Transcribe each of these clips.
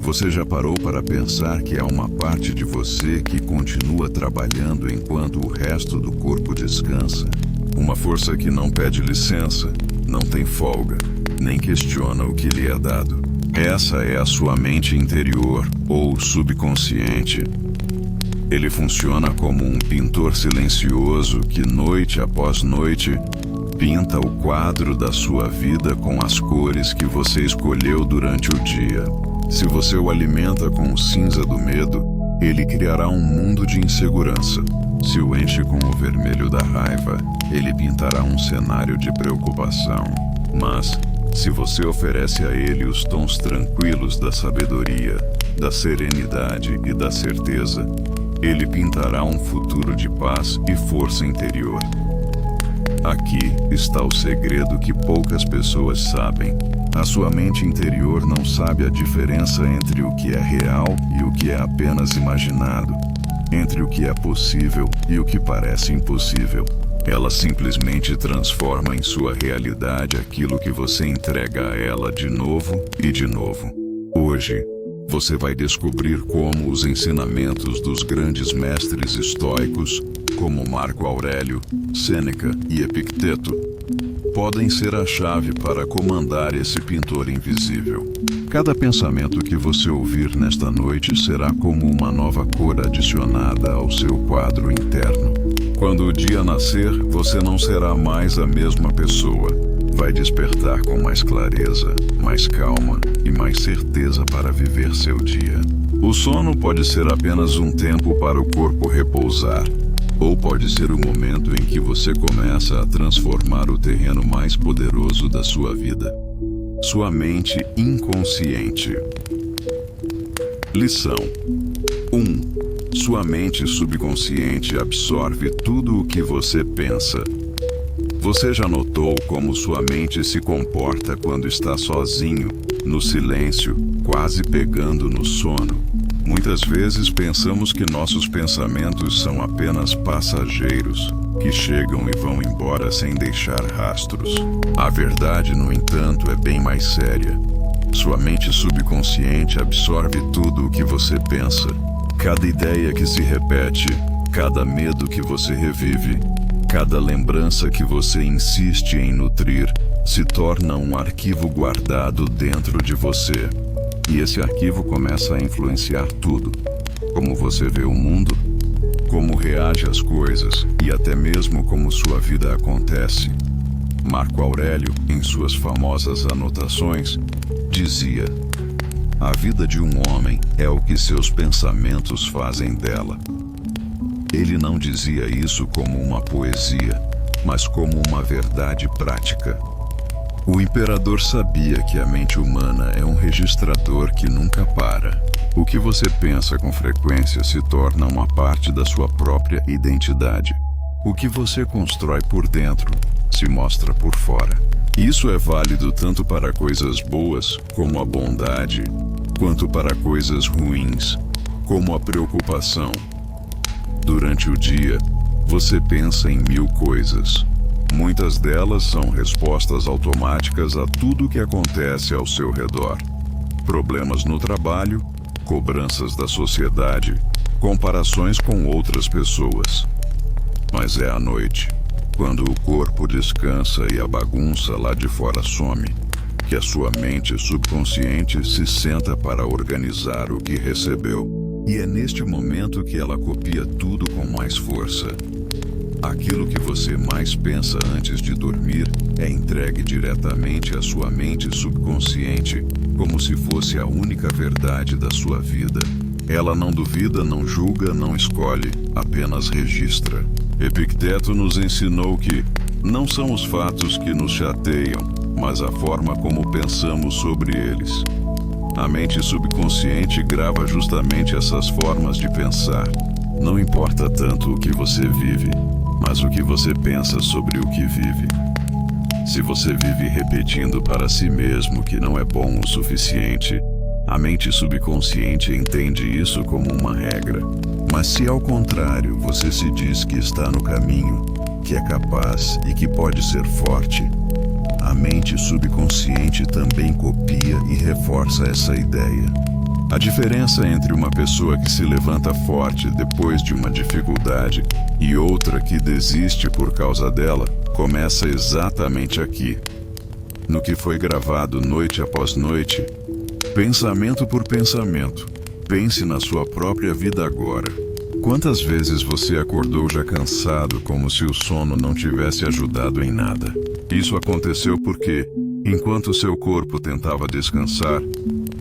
Você já parou para pensar que há uma parte de você que continua trabalhando enquanto o resto do corpo descansa? Uma força que não pede licença, não tem folga, nem questiona o que lhe é dado. Essa é a sua mente interior ou subconsciente. Ele funciona como um pintor silencioso que, noite após noite, pinta o quadro da sua vida com as cores que você escolheu durante o dia. Se você o alimenta com o cinza do medo, ele criará um mundo de insegurança. Se o enche com o vermelho da raiva, ele pintará um cenário de preocupação. Mas, se você oferece a ele os tons tranquilos da sabedoria, da serenidade e da certeza, ele pintará um futuro de paz e força interior. Aqui está o segredo que poucas pessoas sabem. A sua mente interior não sabe a diferença entre o que é real e o que é apenas imaginado, entre o que é possível e o que parece impossível. Ela simplesmente transforma em sua realidade aquilo que você entrega a ela de novo e de novo. Hoje, você vai descobrir como os ensinamentos dos grandes mestres estoicos, como Marco Aurélio, Sêneca e Epicteto, podem ser a chave para comandar esse pintor invisível. Cada pensamento que você ouvir nesta noite será como uma nova cor adicionada ao seu quadro interno. Quando o dia nascer, você não será mais a mesma pessoa. Vai despertar com mais clareza, mais calma e mais certeza para viver seu dia. O sono pode ser apenas um tempo para o corpo repousar, ou pode ser o momento em que você começa a transformar o terreno mais poderoso da sua vida. Sua mente inconsciente. Lição 1. Sua mente subconsciente absorve tudo o que você pensa. Você já notou como sua mente se comporta quando está sozinho, no silêncio, quase pegando no sono? Muitas vezes pensamos que nossos pensamentos são apenas passageiros, que chegam e vão embora sem deixar rastros. A verdade, no entanto, é bem mais séria. Sua mente subconsciente absorve tudo o que você pensa. Cada ideia que se repete, cada medo que você revive, cada lembrança que você insiste em nutrir, se torna um arquivo guardado dentro de você. E esse arquivo começa a influenciar tudo. Como você vê o mundo, como reage às coisas e até mesmo como sua vida acontece. Marco Aurélio, em suas famosas anotações, dizia: "A vida de um homem é o que seus pensamentos fazem dela." Ele não dizia isso como uma poesia, mas como uma verdade prática. O imperador sabia que a mente humana é um registrador que nunca para. O que você pensa com frequência se torna uma parte da sua própria identidade. O que você constrói por dentro se mostra por fora. Isso é válido tanto para coisas boas, como a bondade, quanto para coisas ruins, como a preocupação. Durante o dia, você pensa em 1000 coisas. Muitas delas são respostas automáticas a tudo o que acontece ao seu redor. Problemas no trabalho, cobranças da sociedade, comparações com outras pessoas. Mas é à noite, quando o corpo descansa e a bagunça lá de fora some, que a sua mente subconsciente se senta para organizar o que recebeu. E é neste momento que ela copia tudo com mais força. Aquilo que você mais pensa antes de dormir é entregue diretamente à sua mente subconsciente, como se fosse a única verdade da sua vida. Ela não duvida, não julga, não escolhe, apenas registra. Epicteto nos ensinou que não são os fatos que nos chateiam, mas a forma como pensamos sobre eles. A mente subconsciente grava justamente essas formas de pensar. Não importa tanto o que você vive, mas o que você pensa sobre o que vive. Se você vive repetindo para si mesmo que não é bom o suficiente, a mente subconsciente entende isso como uma regra. Mas se ao contrário você se diz que está no caminho, que é capaz e que pode ser forte, a mente subconsciente também copia e reforça essa ideia. A diferença entre uma pessoa que se levanta forte depois de uma dificuldade e outra que desiste por causa dela começa exatamente aqui. No que foi gravado noite após noite, pensamento por pensamento. Pense na sua própria vida agora. Quantas vezes você acordou já cansado, como se o sono não tivesse ajudado em nada? Isso aconteceu porque, enquanto seu corpo tentava descansar,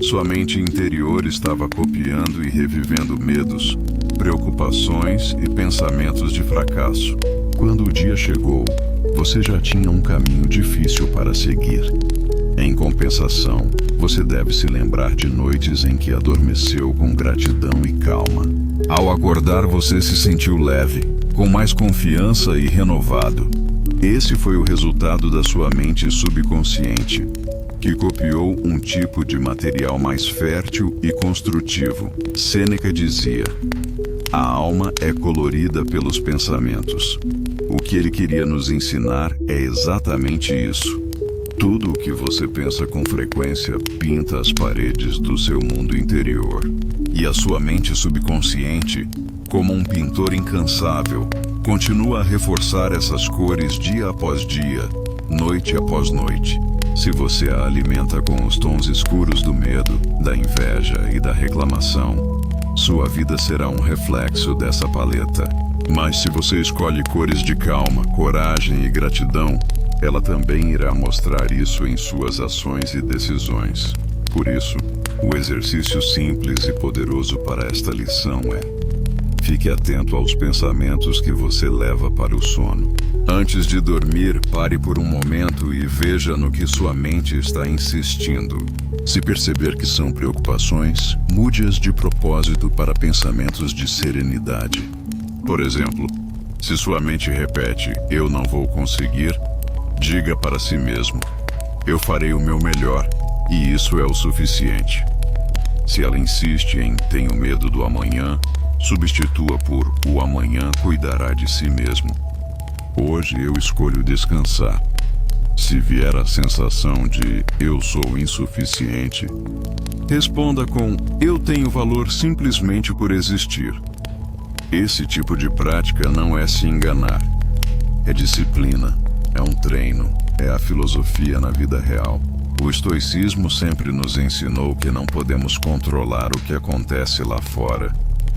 sua mente interior estava copiando e revivendo medos, preocupações e pensamentos de fracasso. Quando o dia chegou, você já tinha um caminho difícil para seguir. Em compensação, você deve se lembrar de noites em que adormeceu com gratidão e calma. Ao acordar, você se sentiu leve, com mais confiança e renovado. Esse foi o resultado da sua mente subconsciente, que copiou um tipo de material mais fértil e construtivo. Sêneca dizia: a alma é colorida pelos pensamentos. O que ele queria nos ensinar é exatamente isso. Tudo o que você pensa com frequência pinta as paredes do seu mundo interior. E a sua mente subconsciente, como um pintor incansável, continua a reforçar essas cores dia após dia, noite após noite. Se você a alimenta com os tons escuros do medo, da inveja e da reclamação, sua vida será um reflexo dessa paleta. Mas se você escolhe cores de calma, coragem e gratidão, ela também irá mostrar isso em suas ações e decisões. Por isso, o exercício simples e poderoso para esta lição é: fique atento aos pensamentos que você leva para o sono. Antes de dormir, pare por um momento e veja no que sua mente está insistindo. Se perceber que são preocupações, mude-as de propósito para pensamentos de serenidade. Por exemplo, se sua mente repete "eu não vou conseguir", diga para si mesmo: "eu farei o meu melhor", e isso é o suficiente. Se ela insiste em "tenho medo do amanhã", substitua por "o amanhã cuidará de si mesmo". Hoje eu escolho descansar. Se vier a sensação de "eu sou insuficiente", responda com "eu tenho valor simplesmente por existir". Esse tipo de prática não é se enganar. É disciplina, é um treino, é a filosofia na vida real. O estoicismo sempre nos ensinou que não podemos controlar o que acontece lá fora,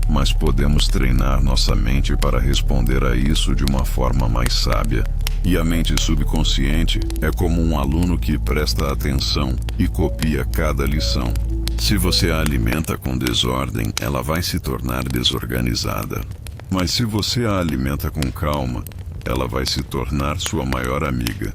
mas podemos treinar nossa mente para responder a isso de uma forma mais sábia. E a mente subconsciente é como um aluno que presta atenção e copia cada lição. Se você a alimenta com desordem, ela vai se tornar desorganizada. Mas se você a alimenta com calma, ela vai se tornar sua maior amiga.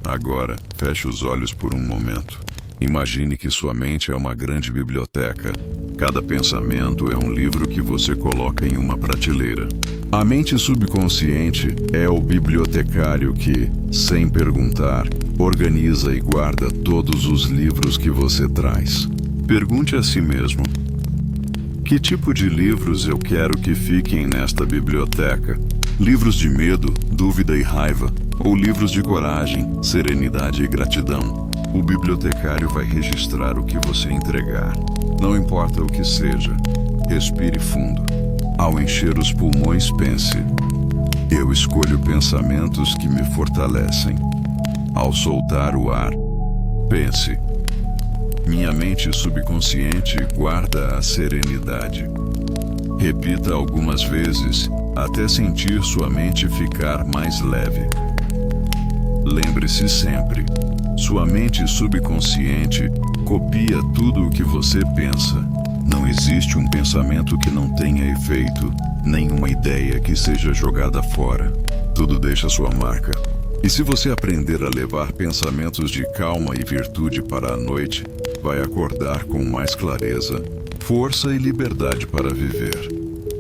Agora, feche os olhos por um momento. Imagine que sua mente é uma grande biblioteca. Cada pensamento é um livro que você coloca em uma prateleira. A mente subconsciente é o bibliotecário que, sem perguntar, organiza e guarda todos os livros que você traz. Pergunte a si mesmo: que tipo de livros eu quero que fiquem nesta biblioteca? Livros de medo, dúvida e raiva? Ou livros de coragem, serenidade e gratidão? O bibliotecário vai registrar o que você entregar. Não importa o que seja, respire fundo. Ao encher os pulmões, pense: eu escolho pensamentos que me fortalecem. Ao soltar o ar, pense: minha mente subconsciente guarda a serenidade. Repita algumas vezes até sentir sua mente ficar mais leve. Lembre-se sempre: sua mente subconsciente copia tudo o que você pensa. Não existe um pensamento que não tenha efeito, nenhuma ideia que seja jogada fora. Tudo deixa sua marca. E se você aprender a levar pensamentos de calma e virtude para a noite, vai acordar com mais clareza, força e liberdade para viver.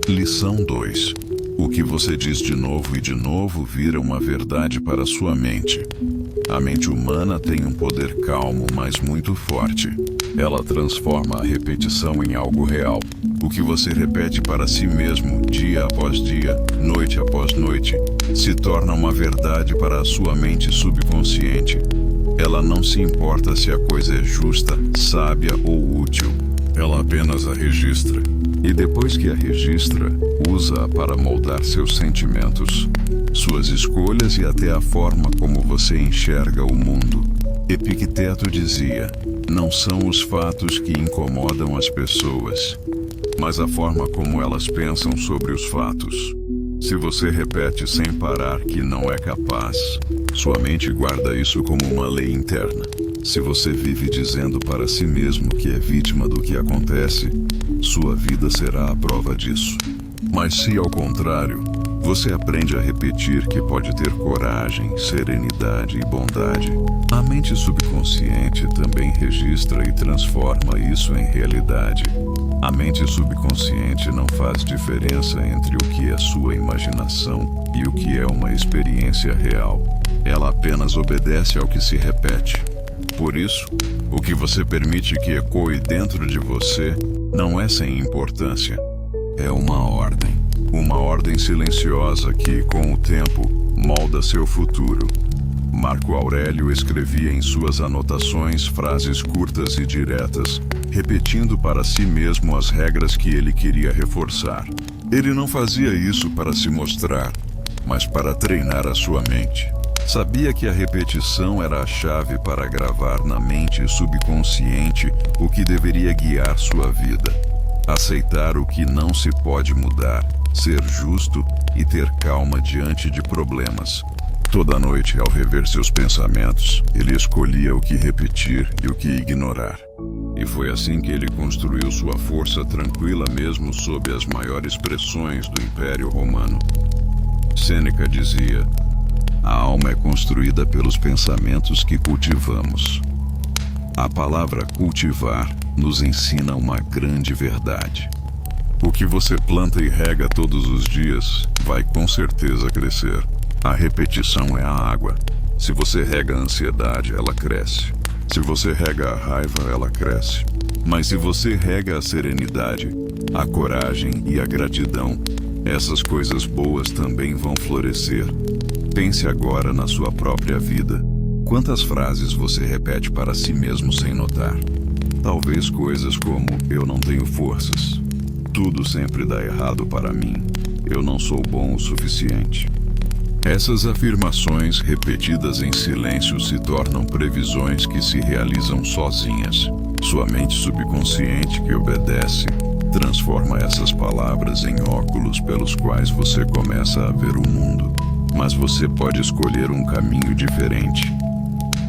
Lição 2. O que você diz de novo e de novo vira uma verdade para sua mente. A mente humana tem um poder calmo, mas muito forte. Ela transforma a repetição em algo real. O que você repete para si mesmo, dia após dia, noite após noite, se torna uma verdade para a sua mente subconsciente. Ela não se importa se a coisa é justa, sábia ou útil. ela apenas a registra. E depois que a registra, usa-a para moldar seus sentimentos, suas escolhas e até a forma como você enxerga o mundo. Epicteto dizia: não são os fatos que incomodam as pessoas, mas a forma como elas pensam sobre os fatos. Se você repete sem parar que não é capaz, sua mente guarda isso como uma lei interna. Se você vive dizendo para si mesmo que é vítima do que acontece, sua vida será a prova disso. Mas se ao contrário, você aprende a repetir que pode ter coragem, serenidade e bondade, a mente subconsciente também registra e transforma isso em realidade. A mente subconsciente não faz diferença entre o que é sua imaginação e o que é uma experiência real. Ela apenas obedece ao que se repete. Por isso, o que você permite que ecoe dentro de você não é sem importância. É uma ordem. Uma ordem silenciosa que, com o tempo, molda seu futuro. Marco Aurélio escrevia em suas anotações frases curtas e diretas, repetindo para si mesmo as regras que ele queria reforçar. Ele não fazia isso para se mostrar, mas para treinar a sua mente. Sabia que a repetição era a chave para gravar na mente subconsciente o que deveria guiar sua vida. Aceitar o que não se pode mudar, ser justo e ter calma diante de problemas. Toda noite, ao rever seus pensamentos, ele escolhia o que repetir e o que ignorar. E foi assim que ele construiu sua força tranquila mesmo sob as maiores pressões do Império Romano. Sêneca dizia: a alma é construída pelos pensamentos que cultivamos. A palavra cultivar nos ensina uma grande verdade. O que você planta e rega todos os dias vai com certeza crescer. A repetição é a água. Se você rega a ansiedade, ela cresce. Se você rega a raiva, ela cresce. Mas se você rega a serenidade, a coragem e a gratidão, essas coisas boas também vão florescer. Pense agora na sua própria vida. Quantas frases você repete para si mesmo sem notar? Talvez coisas como: eu não tenho forças, tudo sempre dá errado para mim, eu não sou bom o suficiente. Essas afirmações repetidas em silêncio se tornam previsões que se realizam sozinhas. Sua mente subconsciente, que obedece, transforma essas palavras em óculos pelos quais você começa a ver o mundo. Mas você pode escolher um caminho diferente.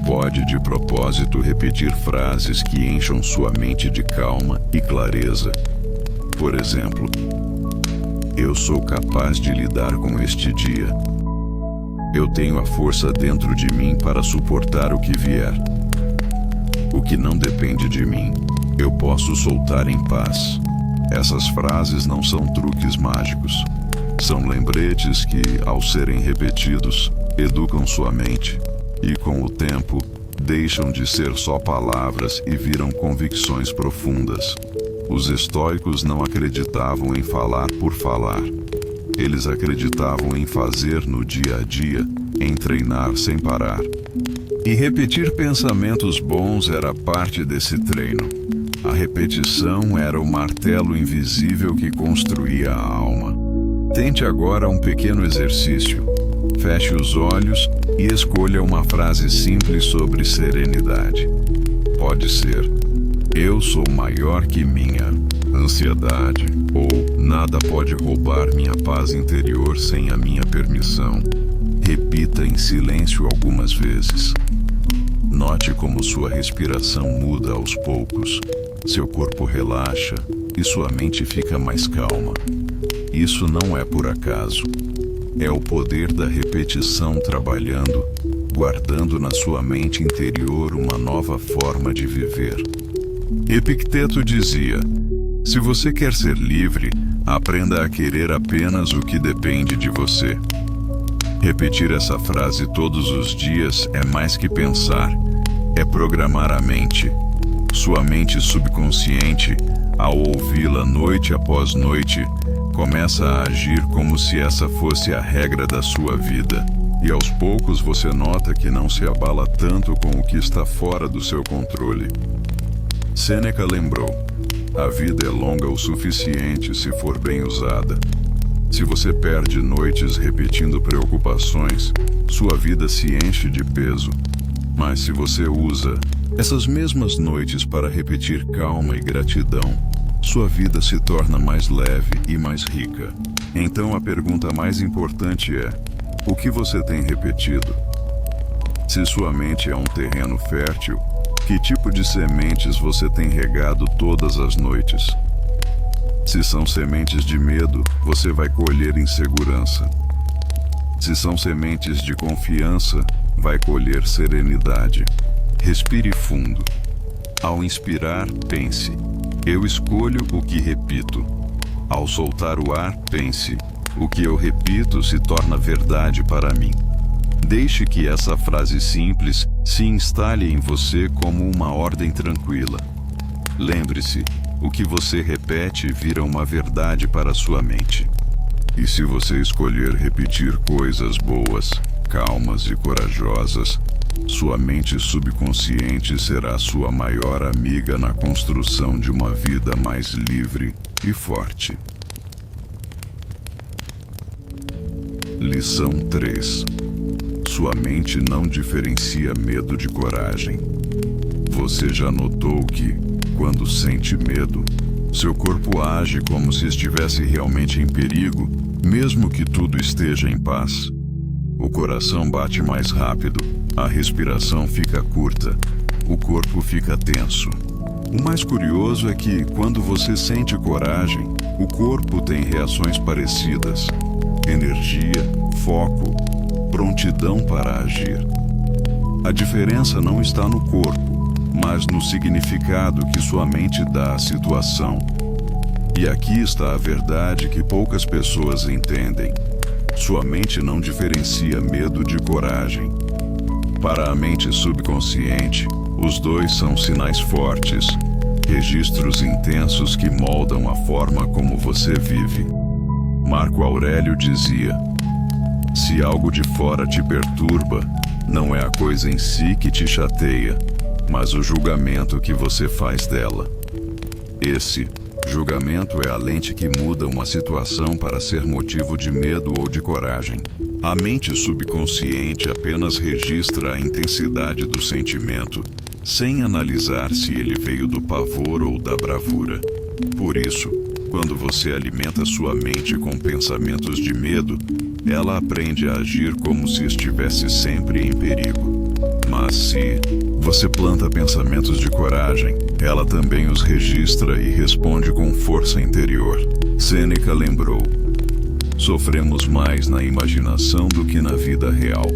Pode, de propósito, repetir frases que encham sua mente de calma e clareza. Por exemplo: eu sou capaz de lidar com este dia. Eu tenho a força dentro de mim para suportar o que vier. O que não depende de mim, eu posso soltar em paz. Essas frases não são truques mágicos. São lembretes que, ao serem repetidos, educam sua mente. E com o tempo, deixam de ser só palavras e viram convicções profundas. Os estoicos não acreditavam em falar por falar. Eles acreditavam em fazer no dia a dia, em treinar sem parar. E repetir pensamentos bons era parte desse treino. A repetição era o martelo invisível que construía a alma. Tente agora um pequeno exercício. Feche os olhos e escolha uma frase simples sobre serenidade. Pode ser: eu sou maior que minha ansiedade, ou nada pode roubar minha paz interior sem a minha permissão. Repita em silêncio algumas vezes. Note como sua respiração muda aos poucos, seu corpo relaxa e sua mente fica mais calma. Isso não é por acaso. É o poder da repetição trabalhando, guardando na sua mente interior uma nova forma de viver. Epicteto dizia: se você quer ser livre, aprenda a querer apenas o que depende de você. Repetir essa frase todos os dias é mais que pensar, é programar a mente. Sua mente subconsciente, ao ouvi-la noite após noite, começa a agir como se essa fosse a regra da sua vida. E aos poucos você nota que não se abala tanto com o que está fora do seu controle. Sêneca lembrou: A vida é longa o suficiente se for bem usada. Se você perde noites repetindo preocupações, sua vida se enche de peso. Mas se você usa essas mesmas noites para repetir calma e gratidão, sua vida se torna mais leve e mais rica. Então a pergunta mais importante é: o que você tem repetido? Se sua mente é um terreno fértil, que tipo de sementes você tem regado todas as noites? Se são sementes de medo, você vai colher insegurança. Se são sementes de confiança, vai colher serenidade. Respire fundo. Ao inspirar, pense: eu escolho o que repito. Ao soltar o ar, pense: o que eu repito se torna verdade para mim. Deixe que essa frase simples se instale em você como uma ordem tranquila. Lembre-se, o que você repete vira uma verdade para sua mente. E se você escolher repetir coisas boas, calmas e corajosas, sua mente subconsciente será sua maior amiga na construção de uma vida mais livre e forte. Lição 3. Sua mente não diferencia medo de coragem. Você já notou que, quando sente medo, seu corpo age como se estivesse realmente em perigo, mesmo que tudo esteja em paz? O coração bate mais rápido, a respiração fica curta, o corpo fica tenso. O mais curioso é que, quando você sente coragem, o corpo tem reações parecidas: energia, foco, prontidão para agir. A diferença não está no corpo, mas no significado que sua mente dá à situação. E aqui está a verdade que poucas pessoas entendem: sua mente não diferencia medo de coragem. Para a mente subconsciente, os dois são sinais fortes, registros intensos que moldam a forma como você vive. Marco Aurélio dizia: se algo de fora te perturba, não é a coisa em si que te chateia, mas o julgamento que você faz dela. Esse julgamento é a lente que muda uma situação para ser motivo de medo ou de coragem. A mente subconsciente apenas registra a intensidade do sentimento, sem analisar se ele veio do pavor ou da bravura. Por isso, quando você alimenta sua mente com pensamentos de medo, ela aprende a agir como se estivesse sempre em perigo. Mas se você planta pensamentos de coragem, ela também os registra e responde com força interior. Sêneca lembrou: sofremos mais na imaginação do que na vida real.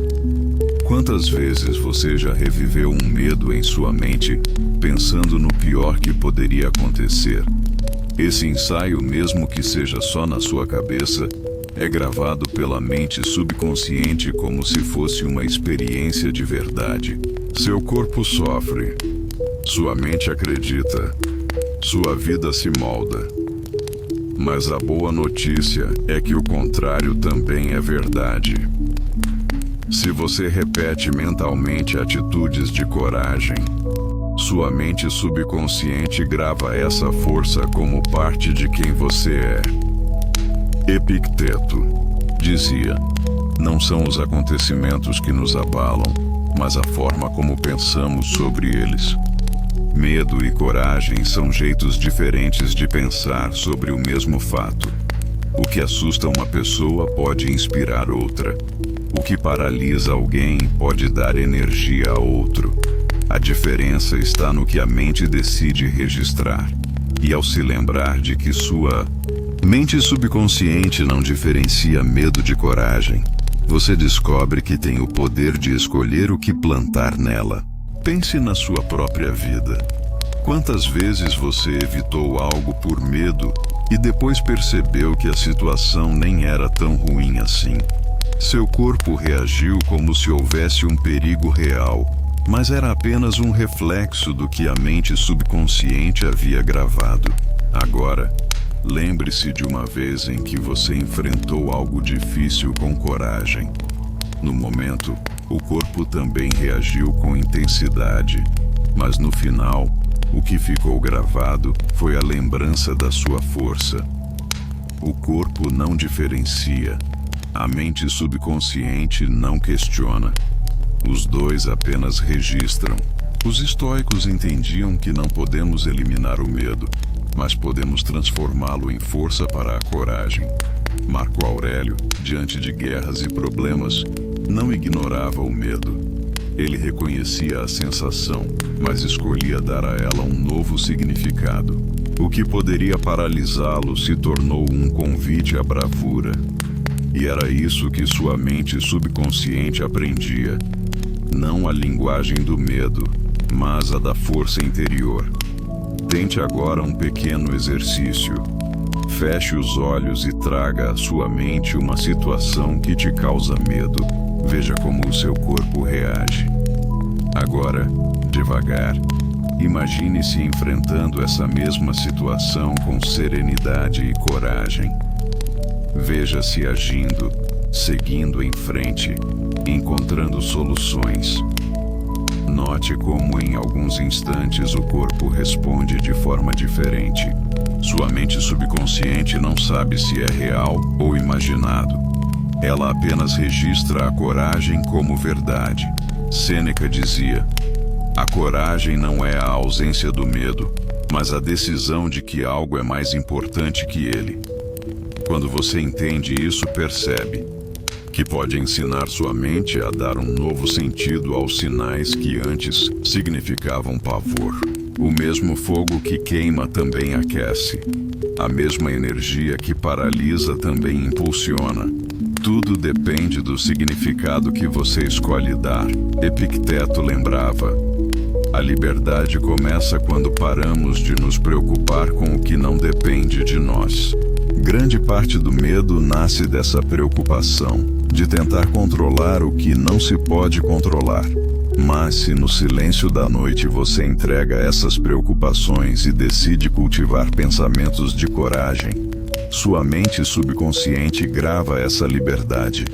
Quantas vezes você já reviveu um medo em sua mente, pensando no pior que poderia acontecer? Esse ensaio, mesmo que seja só na sua cabeça, é gravado pela mente subconsciente como se fosse uma experiência de verdade. Seu corpo sofre, sua mente acredita, sua vida se molda. Mas a boa notícia é que o contrário também é verdade. Se você repete mentalmente atitudes de coragem, sua mente subconsciente grava essa força como parte de quem você é. Epicteto dizia: não são os acontecimentos que nos abalam, mas a forma como pensamos sobre eles. Medo e coragem são jeitos diferentes de pensar sobre o mesmo fato. O que assusta uma pessoa pode inspirar outra. O que paralisa alguém pode dar energia a outro. A diferença está no que a mente decide registrar. E ao se lembrar de que sua mente subconsciente não diferencia medo de coragem, você descobre que tem o poder de escolher o que plantar nela. Pense na sua própria vida. Quantas vezes você evitou algo por medo e depois percebeu que a situação nem era tão ruim assim? Seu corpo reagiu como se houvesse um perigo real, mas era apenas um reflexo do que a mente subconsciente havia gravado. Agora, lembre-se de uma vez em que você enfrentou algo difícil com coragem. No momento, o corpo também reagiu com intensidade, mas no final, O que ficou gravado foi a lembrança da sua força. O corpo não diferencia. A mente subconsciente não questiona. Os dois apenas registram. Os estoicos entendiam que não podemos eliminar o medo, mas podemos transformá-lo em força para a coragem. Marco Aurélio, diante de guerras e problemas, não ignorava o medo. Ele reconhecia a sensação, mas escolhia dar a ela um novo significado. O que poderia paralisá-lo se tornou um convite à bravura. E era isso que sua mente subconsciente aprendia. Não a linguagem do medo, mas a da força interior. Tente agora um pequeno exercício. Feche os olhos e traga à sua mente uma situação que te causa medo. Veja como o seu corpo reage. Agora, devagar, imagine-se enfrentando essa mesma situação com serenidade e coragem. Veja-se agindo, seguindo em frente, encontrando soluções. Note como em alguns instantes o corpo responde de forma diferente. Sua mente subconsciente não sabe se é real ou imaginado. Ela apenas registra a coragem como verdade. Sêneca dizia: a coragem não é a ausência do medo, mas a decisão de que algo é mais importante que ele. Quando você entende isso, percebe que pode ensinar sua mente a dar um novo sentido aos sinais que antes significavam pavor. O mesmo fogo que queima também aquece. A mesma energia que paralisa também impulsiona. Tudo depende do significado que você escolhe dar. Epicteto lembrava: a liberdade começa quando paramos de nos preocupar com o que não depende de nós. Grande parte do medo nasce dessa preocupação, de tentar controlar o que não se pode controlar. Mas se no silêncio da noite você entrega essas preocupações e decide cultivar pensamentos de coragem, sua mente subconsciente grava essa liberdade.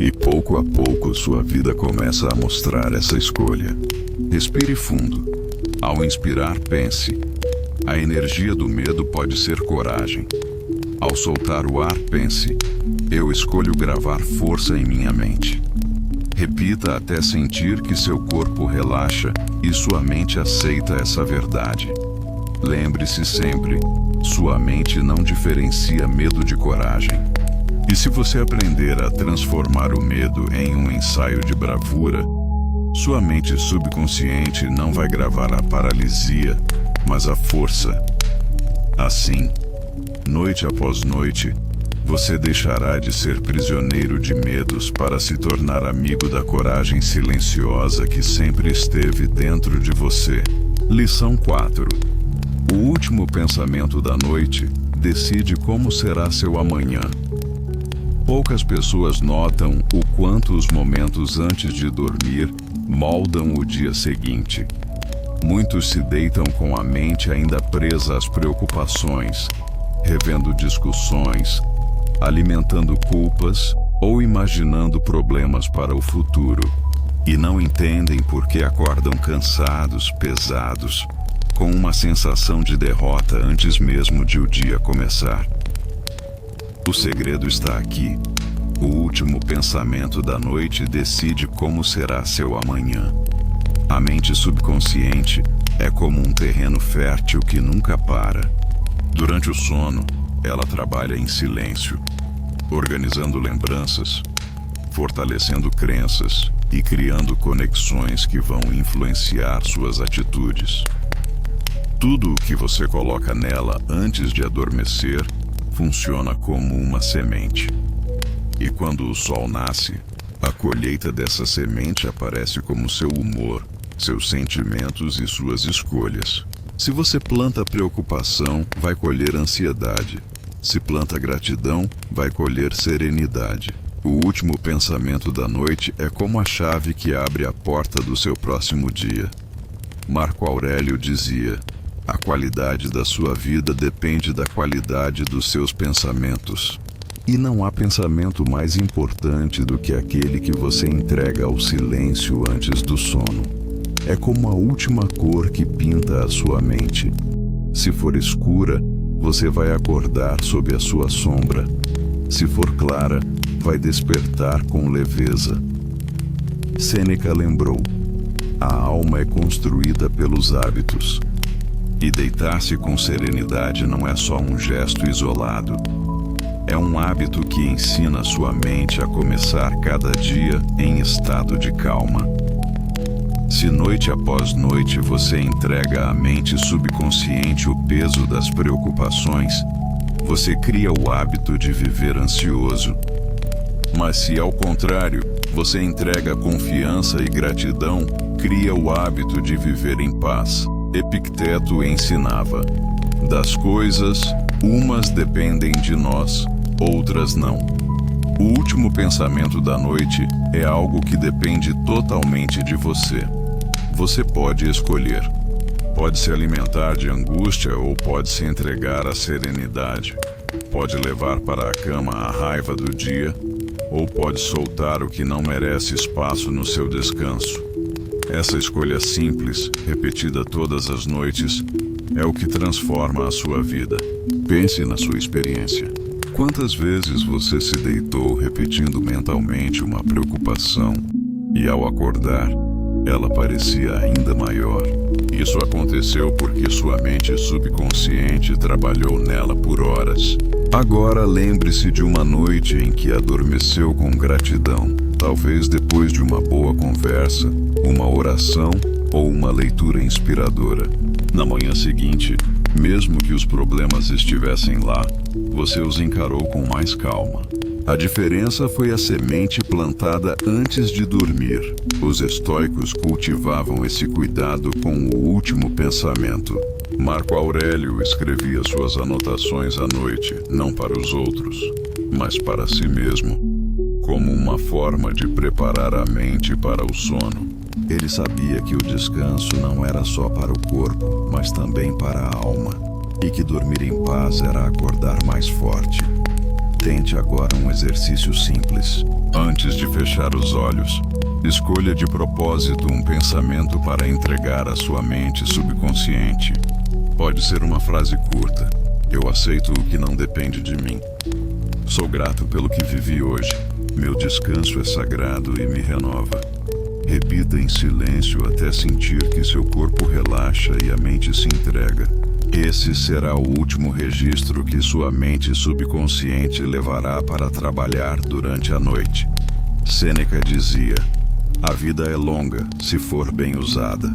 E pouco a pouco sua vida começa a mostrar essa escolha. Respire fundo. Ao inspirar, pense: a energia do medo pode ser coragem. Ao soltar o ar, pense: eu escolho gravar força em minha mente. Repita até sentir que seu corpo relaxa e sua mente aceita essa verdade. Lembre-se sempre: sua mente não diferencia medo de coragem. E se você aprender a transformar o medo em um ensaio de bravura, sua mente subconsciente não vai gravar a paralisia, mas a força. Assim, noite após noite, você deixará de ser prisioneiro de medos para se tornar amigo da coragem silenciosa que sempre esteve dentro de você. Lição 4. O último pensamento da noite decide como será seu amanhã. Poucas pessoas notam o quanto os momentos antes de dormir moldam o dia seguinte. Muitos se deitam com a mente ainda presa às preocupações, revendo discussões, alimentando culpas ou imaginando problemas para o futuro. E não entendem por que acordam cansados, pesados, com uma sensação de derrota antes mesmo de o dia começar. O segredo está aqui. O último pensamento da noite decide como será seu amanhã. A mente subconsciente é como um terreno fértil que nunca para. Durante o sono, ela trabalha em silêncio, organizando lembranças, fortalecendo crenças e criando conexões que vão influenciar suas atitudes. Tudo o que você coloca nela antes de adormecer funciona como uma semente. E quando o sol nasce, a colheita dessa semente aparece como seu humor, seus sentimentos e suas escolhas. Se você planta preocupação, vai colher ansiedade. Se planta gratidão, vai colher serenidade. O último pensamento da noite é como a chave que abre a porta do seu próximo dia. Marco Aurélio dizia: a qualidade da sua vida depende da qualidade dos seus pensamentos. E não há pensamento mais importante do que aquele que você entrega ao silêncio antes do sono. é como a última cor que pinta a sua mente. Se for escura, você vai acordar sob a sua sombra. Se for clara, vai despertar com leveza. Sêneca lembrou: a alma é construída pelos hábitos. E deitar-se com serenidade não é só um gesto isolado. É um hábito que ensina sua mente a começar cada dia em estado de calma. Se noite após noite você entrega à mente subconsciente o peso das preocupações, você cria o hábito de viver ansioso. Mas se ao contrário, você entrega confiança e gratidão, cria o hábito de viver em paz. Epicteto ensinava: das coisas, umas dependem de nós, outras não. O último pensamento da noite é algo que depende totalmente de você. Você pode escolher. Pode se alimentar de angústia ou pode se entregar à serenidade. Pode levar para a cama a raiva do dia ou pode soltar o que não merece espaço no seu descanso. Essa escolha simples, repetida todas as noites, é o que transforma a sua vida. Pense na sua experiência. Quantas vezes você se deitou repetindo mentalmente uma preocupação e ao acordar, ela parecia ainda maior? Isso aconteceu porque sua mente subconsciente trabalhou nela por horas. Agora lembre-se de uma noite em que adormeceu com gratidão, talvez depois de uma boa conversa, uma oração ou uma leitura inspiradora. Na manhã seguinte, mesmo que os problemas estivessem lá, você os encarou com mais calma. A diferença foi a semente plantada antes de dormir. Os estoicos cultivavam esse cuidado com o último pensamento. Marco Aurélio escrevia suas anotações à noite, não para os outros, mas para si mesmo, como uma forma de preparar a mente para o sono. Ele sabia que o descanso não era só para o corpo, mas também para a alma, e que dormir em paz era acordar mais forte. Tente agora um exercício simples. Antes de fechar os olhos, escolha de propósito um pensamento para entregar à sua mente subconsciente. Pode ser uma frase curta: eu aceito o que não depende de mim. Sou grato pelo que vivi hoje. Meu descanso é sagrado e me renova. Repita em silêncio até sentir que seu corpo relaxa e a mente se entrega. Esse será o último registro que sua mente subconsciente levará para trabalhar durante a noite. Sêneca dizia: a vida é longa, se for bem usada.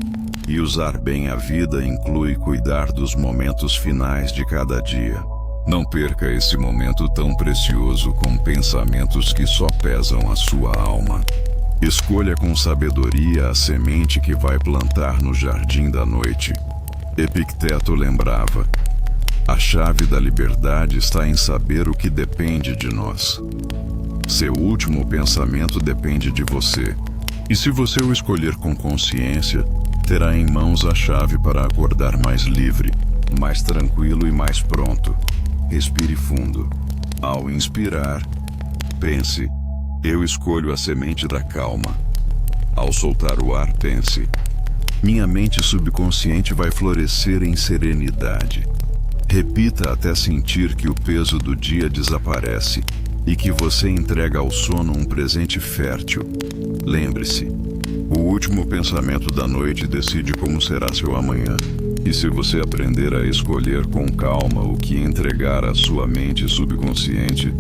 E usar bem a vida inclui cuidar dos momentos finais de cada dia. Não perca esse momento tão precioso com pensamentos que só pesam a sua alma. Escolha com sabedoria a semente que vai plantar no jardim da noite. Epicteto lembrava: a chave da liberdade está em saber o que depende de nós. Seu último pensamento depende de você. E se você o escolher com consciência, terá em mãos a chave para acordar mais livre, mais tranquilo e mais pronto. Respire fundo. Ao inspirar, pense: eu escolho a semente da calma. Ao soltar o ar, pense: minha mente subconsciente vai florescer em serenidade. Repita até sentir que o peso do dia desaparece e que você entrega ao sono um presente fértil. Lembre-se, o último pensamento da noite decide como será seu amanhã. E se você aprender a escolher com calma o que entregar à sua mente subconsciente,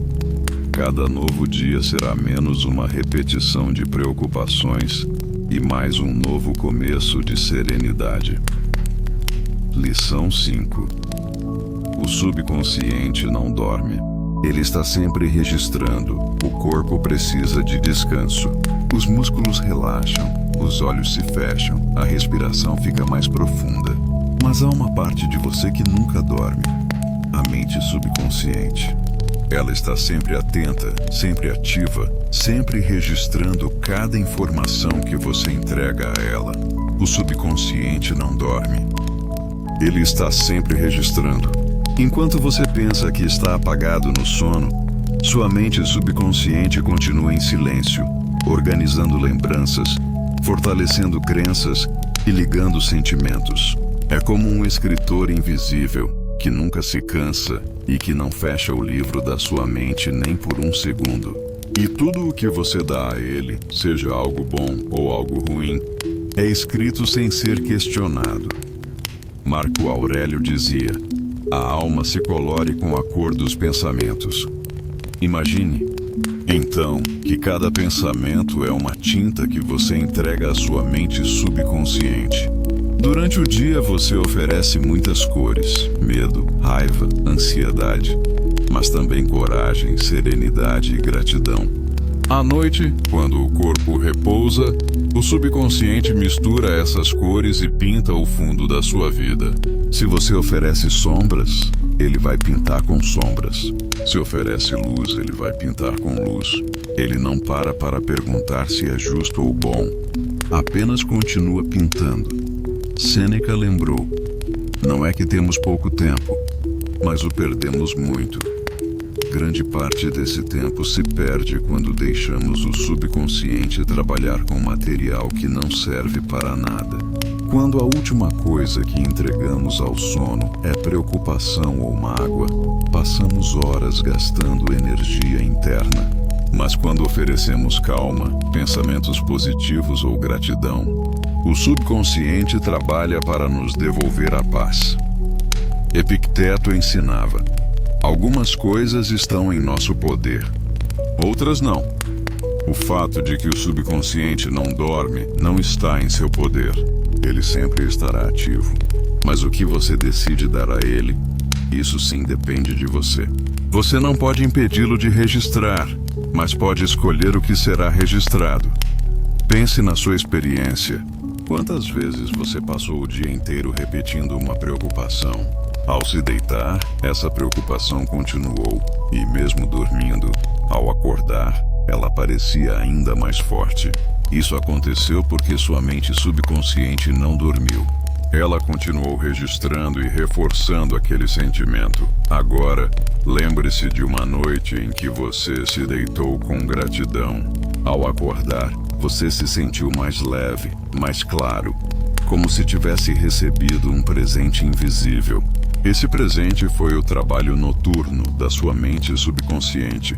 cada novo dia será menos uma repetição de preocupações e mais um novo começo de serenidade. Lição 5. O subconsciente não dorme. Ele está sempre registrando. O corpo precisa de descanso. Os músculos relaxam, os olhos se fecham, a respiração fica mais profunda. Mas há uma parte de você que nunca dorme: a mente subconsciente. Ela está sempre atenta, sempre ativa, sempre registrando cada informação que você entrega a ela. O subconsciente não dorme. Ele está sempre registrando. Enquanto você pensa que está apagado no sono, sua mente subconsciente continua em silêncio, organizando lembranças, fortalecendo crenças e ligando sentimentos. É como um escritor invisível que nunca se cansa e que não fecha o livro da sua mente nem por um segundo. E tudo o que você dá a ele, seja algo bom ou algo ruim, é escrito sem ser questionado. Marco Aurélio dizia: a alma se colore com a cor dos pensamentos. Imagine, então, que cada pensamento é uma tinta que você entrega à sua mente subconsciente. Durante o dia você oferece muitas cores: medo, raiva, ansiedade, mas também coragem, serenidade e gratidão. À noite, quando o corpo repousa, o subconsciente mistura essas cores e pinta o fundo da sua vida. Se você oferece sombras, ele vai pintar com sombras. Se oferece luz, ele vai pintar com luz. Ele não para perguntar se é justo ou bom. Apenas continua pintando. Sêneca lembrou: não é que temos pouco tempo, mas o perdemos muito. Grande parte desse tempo se perde quando deixamos o subconsciente trabalhar com material que não serve para nada. Quando a última coisa que entregamos ao sono é preocupação ou mágoa, passamos horas gastando energia interna. Mas quando oferecemos calma, pensamentos positivos ou gratidão, o subconsciente trabalha para nos devolver a paz. Epicteto ensinava: algumas coisas estão em nosso poder, outras não. O fato de que o subconsciente não dorme não está em seu poder. Ele sempre estará ativo. Mas o que você decide dar a ele, isso sim depende de você. Você não pode impedi-lo de registrar, mas pode escolher o que será registrado. Pense na sua experiência. Quantas vezes você passou o dia inteiro repetindo uma preocupação? Ao se deitar, essa preocupação continuou, e mesmo dormindo, ao acordar, ela parecia ainda mais forte. Isso aconteceu porque sua mente subconsciente não dormiu. Ela continuou registrando e reforçando aquele sentimento. Agora, lembre-se de uma noite em que você se deitou com gratidão. Ao acordar, você se sentiu mais leve, mais claro, como se tivesse recebido um presente invisível. Esse presente foi o trabalho noturno da sua mente subconsciente,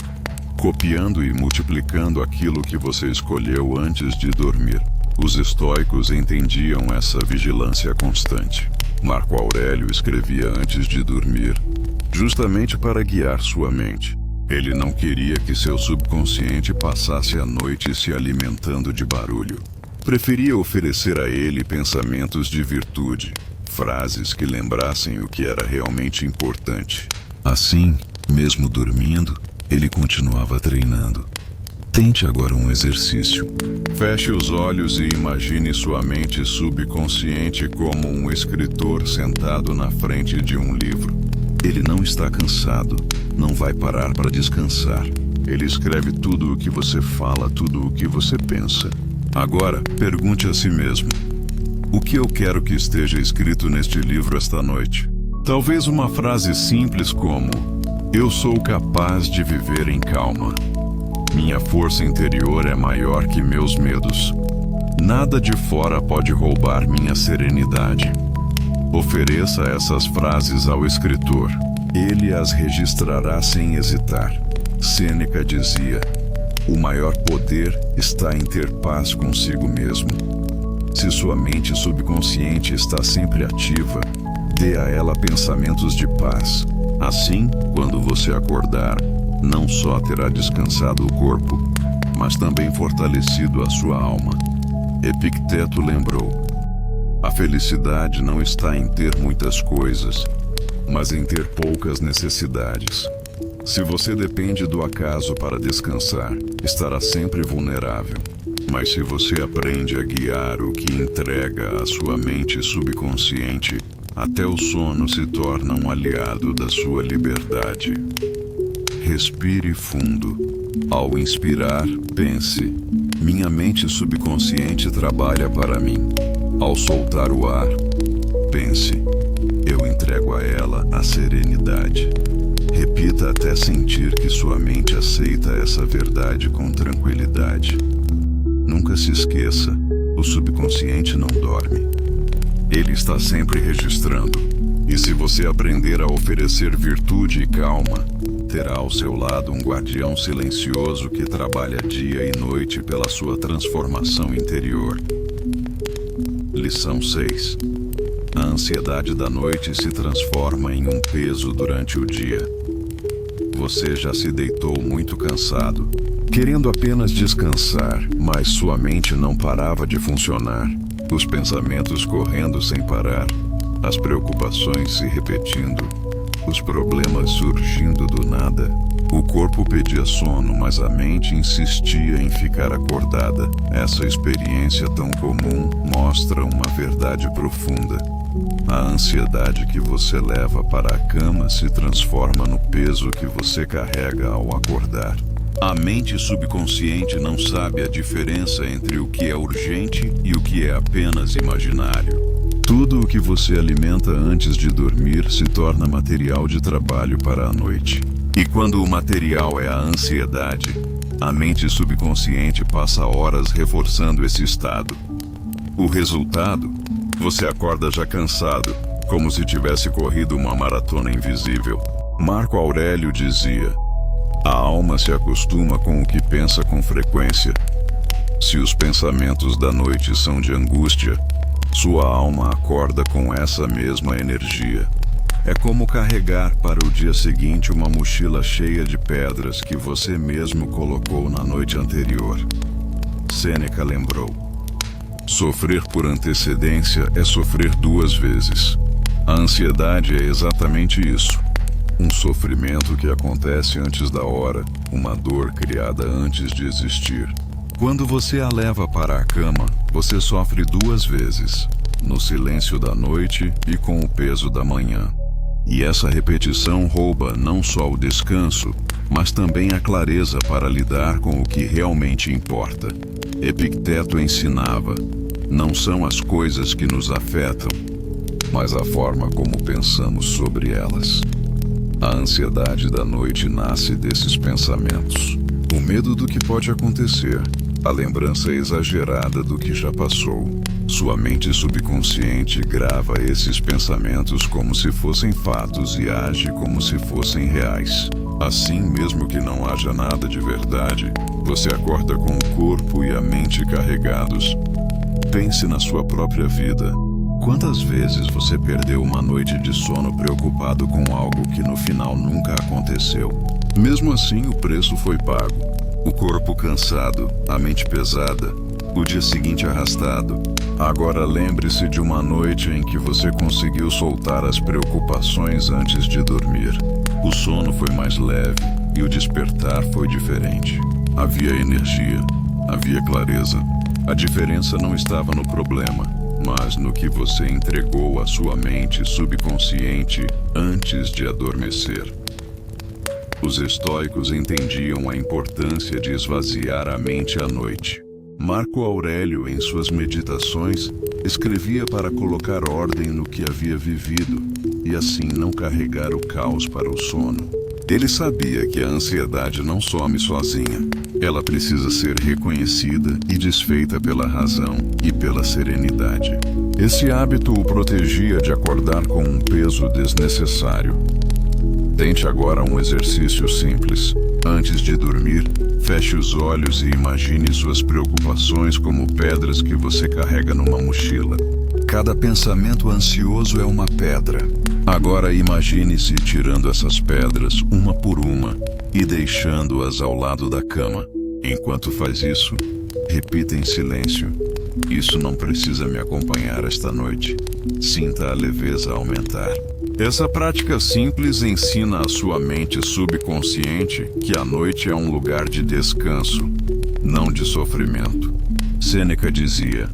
copiando e multiplicando aquilo que você escolheu antes de dormir. Os estoicos entendiam essa vigilância constante. Marco Aurélio escrevia antes de dormir, justamente para guiar sua mente. Ele não queria que seu subconsciente passasse a noite se alimentando de barulho. Preferia oferecer a ele pensamentos de virtude, frases que lembrassem o que era realmente importante. Assim, mesmo dormindo, ele continuava treinando. Tente agora um exercício. Feche os olhos e imagine sua mente subconsciente como um escritor sentado na frente de um livro. Ele não está cansado, não vai parar para descansar. Ele escreve tudo o que você fala, tudo o que você pensa. Agora, pergunte a si mesmo: o que eu quero que esteja escrito neste livro esta noite? Talvez uma frase simples como: eu sou capaz de viver em calma. Minha força interior é maior que meus medos. Nada de fora pode roubar minha serenidade. Ofereça essas frases ao escritor. Ele as registrará sem hesitar. Sêneca dizia: o maior poder está em ter paz consigo mesmo. Se sua mente subconsciente está sempre ativa, dê a ela pensamentos de paz. Assim, quando você acordar, não só terá descansado o corpo, mas também fortalecido a sua alma. Epicteto lembrou: a felicidade não está em ter muitas coisas, mas em ter poucas necessidades. Se você depende do acaso para descansar, estará sempre vulnerável. Mas se você aprende a guiar o que entrega à sua mente subconsciente, até o sono se torna um aliado da sua liberdade. Respire fundo. Ao inspirar, pense: minha mente subconsciente trabalha para mim. Ao soltar o ar, pense: eu entrego a ela a serenidade. Repita até sentir que sua mente aceita essa verdade com tranquilidade. Nunca se esqueça, o subconsciente não dorme. Ele está sempre registrando. E se você aprender a oferecer virtude e calma, terá ao seu lado um guardião silencioso que trabalha dia e noite pela sua transformação interior. Lição 6. A ansiedade da noite se transforma em um peso durante o dia. Você já se deitou muito cansado, querendo apenas descansar, mas sua mente não parava de funcionar. Os pensamentos correndo sem parar, as preocupações se repetindo, os problemas surgindo do nada. O corpo pedia sono, mas a mente insistia em ficar acordada. Essa experiência tão comum mostra uma verdade profunda. A ansiedade que você leva para a cama se transforma no peso que você carrega ao acordar. A mente subconsciente não sabe a diferença entre o que é urgente e o que é apenas imaginário. Tudo o que você alimenta antes de dormir se torna material de trabalho para a noite. E quando o material é a ansiedade, a mente subconsciente passa horas reforçando esse estado. O resultado? Você acorda já cansado, como se tivesse corrido uma maratona invisível. Marco Aurélio dizia: a alma se acostuma com o que pensa com frequência. Se os pensamentos da noite são de angústia, sua alma acorda com essa mesma energia. É como carregar para o dia seguinte uma mochila cheia de pedras que você mesmo colocou na noite anterior. Sêneca lembrou: sofrer por antecedência é sofrer duas vezes. A ansiedade é exatamente isso. Um sofrimento que acontece antes da hora, uma dor criada antes de existir. Quando você a leva para a cama, você sofre duas vezes, no silêncio da noite e com o peso da manhã. E essa repetição rouba não só o descanso, mas também a clareza para lidar com o que realmente importa. Epicteto ensinava: não são as coisas que nos afetam, mas a forma como pensamos sobre elas. A ansiedade da noite nasce desses pensamentos. O medo do que pode acontecer, a lembrança exagerada do que já passou. Sua mente subconsciente grava esses pensamentos como se fossem fatos e age como se fossem reais. Assim, mesmo que não haja nada de verdade, você acorda com o corpo e a mente carregados. Pense na sua própria vida. Quantas vezes você perdeu uma noite de sono preocupado com algo que no final nunca aconteceu? Mesmo assim, o preço foi pago. O corpo cansado, a mente pesada, o dia seguinte arrastado. Agora lembre-se de uma noite em que você conseguiu soltar as preocupações antes de dormir. O sono foi mais leve e o despertar foi diferente. Havia energia, havia clareza. A diferença não estava no problema, mas no que você entregou à sua mente subconsciente antes de adormecer. Os estoicos entendiam a importância de esvaziar a mente à noite. Marco Aurélio, em suas meditações, escrevia para colocar ordem no que havia vivido e assim não carregar o caos para o sono. Ele sabia que a ansiedade não some sozinha. Ela precisa ser reconhecida e desfeita pela razão e pela serenidade. Esse hábito o protegia de acordar com um peso desnecessário. Tente agora um exercício simples. Antes de dormir, feche os olhos e imagine suas preocupações como pedras que você carrega numa mochila. Cada pensamento ansioso é uma pedra. Agora imagine-se tirando essas pedras uma por uma e deixando-as ao lado da cama. Enquanto faz isso, repita em silêncio: isso não precisa me acompanhar esta noite. Sinta a leveza aumentar. Essa prática simples ensina à sua mente subconsciente que a noite é um lugar de descanso, não de sofrimento. Sêneca dizia: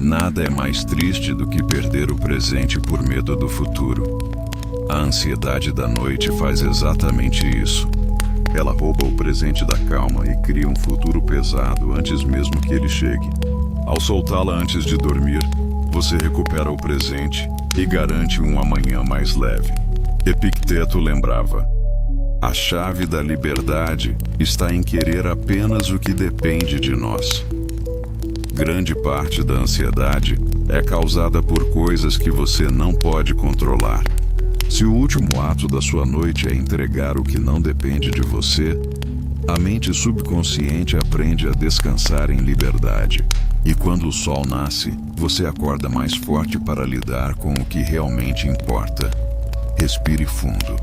nada é mais triste do que perder o presente por medo do futuro. A ansiedade da noite faz exatamente isso. Ela rouba o presente da calma e cria um futuro pesado antes mesmo que ele chegue. Ao soltá-la antes de dormir, você recupera o presente e garante um amanhã mais leve. Epicteto lembrava: a chave da liberdade está em querer apenas o que depende de nós. Grande parte da ansiedade é causada por coisas que você não pode controlar. Se o último ato da sua noite é entregar o que não depende de você, a mente subconsciente aprende a descansar em liberdade. E quando o sol nasce, você acorda mais forte para lidar com o que realmente importa. Respire fundo.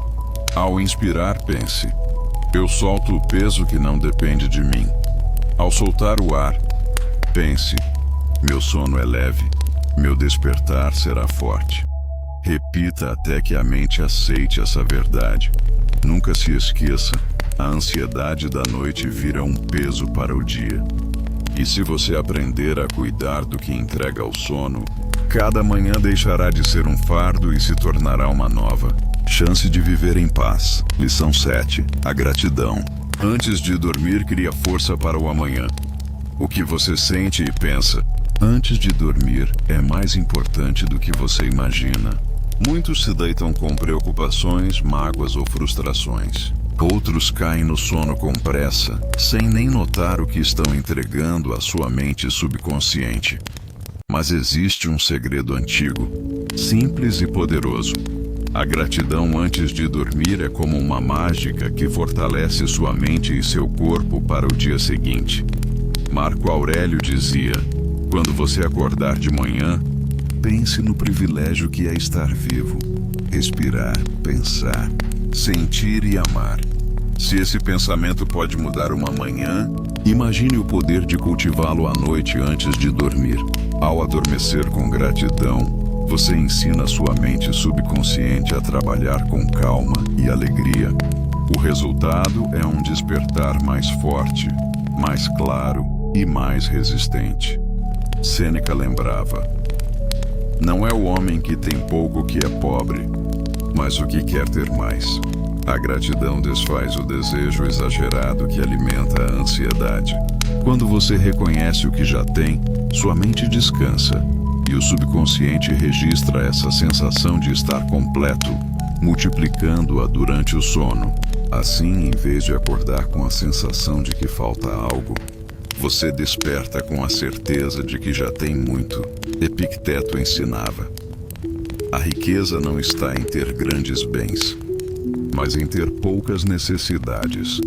Ao inspirar, pense: eu solto o peso que não depende de mim. Ao soltar o ar, pense: meu sono é leve, meu despertar será forte. Repita até que a mente aceite essa verdade. Nunca se esqueça, a ansiedade da noite vira um peso para o dia. E se você aprender a cuidar do que entrega ao sono, cada manhã deixará de ser um fardo e se tornará uma nova chance de viver em paz. Lição 7. A gratidão. Antes de dormir, cria força para o amanhã. O que você sente e pensa antes de dormir é mais importante do que você imagina. Muitos se deitam com preocupações, mágoas ou frustrações. Outros caem no sono com pressa, sem nem notar o que estão entregando à sua mente subconsciente. Mas existe um segredo antigo, simples e poderoso. A gratidão antes de dormir é como uma mágica que fortalece sua mente e seu corpo para o dia seguinte. Marco Aurélio dizia: quando você acordar de manhã, pense no privilégio que é estar vivo, respirar, pensar, sentir e amar. Se esse pensamento pode mudar uma manhã, imagine o poder de cultivá-lo à noite antes de dormir. Ao adormecer com gratidão, você ensina sua mente subconsciente a trabalhar com calma e alegria. O resultado é um despertar mais forte, mais claro e mais resistente. Sêneca lembrava: não é o homem que tem pouco que é pobre, mas o que quer ter mais. A gratidão desfaz o desejo exagerado que alimenta a ansiedade. Quando você reconhece o que já tem, sua mente descansa, e o subconsciente registra essa sensação de estar completo, multiplicando-a durante o sono. Assim, em vez de acordar com a sensação de que falta algo, você desperta com a certeza de que já tem muito. Epicteto ensinava: a riqueza não está em ter grandes bens, mas em ter poucas necessidades.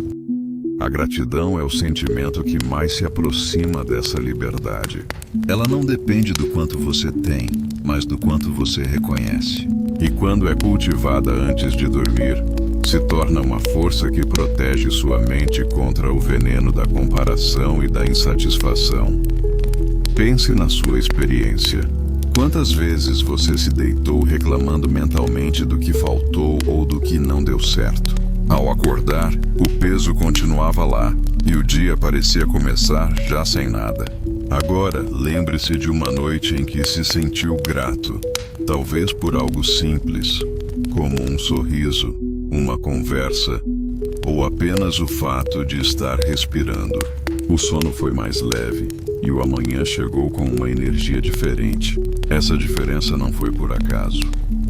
A gratidão é o sentimento que mais se aproxima dessa liberdade. Ela não depende do quanto você tem, mas do quanto você reconhece. E quando é cultivada antes de dormir, se torna uma força que protege sua mente contra o veneno da comparação e da insatisfação. Pense na sua experiência. Quantas vezes você se deitou reclamando mentalmente do que faltou ou do que não deu certo? Ao acordar, o peso continuava lá e o dia parecia começar já sem nada. Agora, lembre-se de uma noite em que se sentiu grato, talvez por algo simples, como um sorriso, uma conversa, ou apenas o fato de estar respirando. O sono foi mais leve e o amanhã chegou com uma energia diferente. Essa diferença não foi por acaso.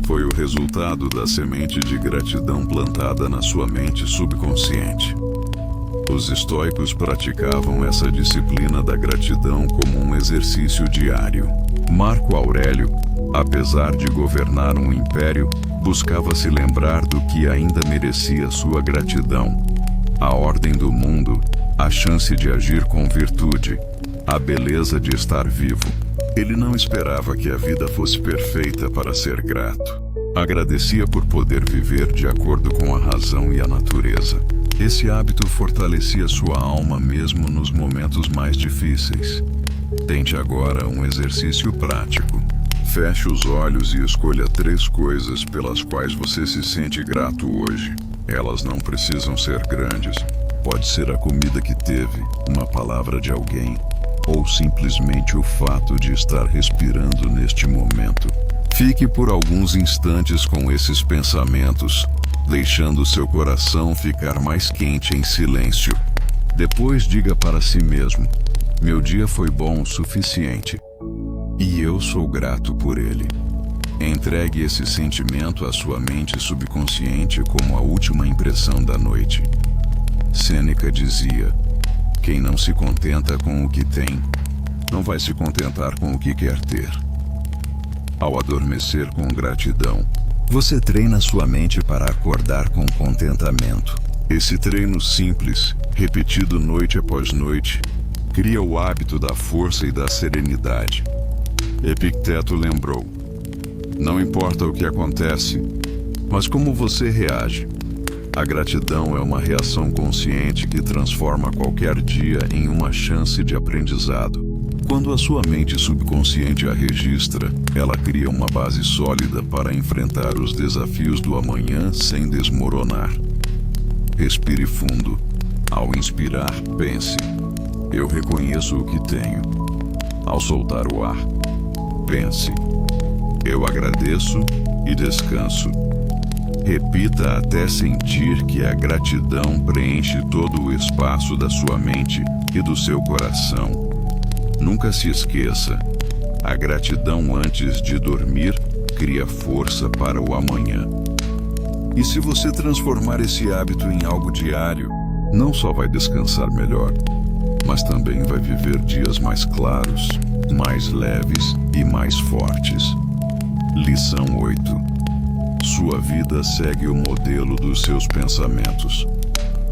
Foi o resultado da semente de gratidão plantada na sua mente subconsciente. Os estoicos praticavam essa disciplina da gratidão como um exercício diário. Marco Aurélio, apesar de governar um império, buscava se lembrar do que ainda merecia sua gratidão. A ordem do mundo, a chance de agir com virtude, a beleza de estar vivo. Ele não esperava que a vida fosse perfeita para ser grato. Agradecia por poder viver de acordo com a razão e a natureza. Esse hábito fortalecia sua alma mesmo nos momentos mais difíceis. Tente agora um exercício prático. Feche os olhos e escolha 3 coisas pelas quais você se sente grato hoje. Elas não precisam ser grandes. Pode ser a comida que teve, uma palavra de alguém, ou simplesmente o fato de estar respirando neste momento. Fique por alguns instantes com esses pensamentos, deixando seu coração ficar mais quente em silêncio. Depois diga para si mesmo: meu dia foi bom o suficiente, e eu sou grato por ele. Entregue esse sentimento à sua mente subconsciente como a última impressão da noite. Sêneca dizia: quem não se contenta com o que tem, não vai se contentar com o que quer ter. ao adormecer com gratidão. Você treina sua mente para acordar com contentamento. Esse treino simples, repetido noite após noite, cria o hábito da força e da serenidade. Epicteto lembrou: não importa o que acontece, mas como você reage. A gratidão é uma reação consciente que transforma qualquer dia em uma chance de aprendizado. Quando a sua mente subconsciente a registra, ela cria uma base sólida para enfrentar os desafios do amanhã sem desmoronar. Respire fundo. Ao inspirar, pense: eu reconheço o que tenho. Ao soltar o ar, pense: eu agradeço e descanso. Repita até sentir que a gratidão preenche todo o espaço da sua mente e do seu coração. Nunca se esqueça: a gratidão antes de dormir cria força para o amanhã. E se você transformar esse hábito em algo diário, não só vai descansar melhor, mas também vai viver dias mais claros, mais leves e mais fortes. Lição 8. Sua vida segue o modelo dos seus pensamentos.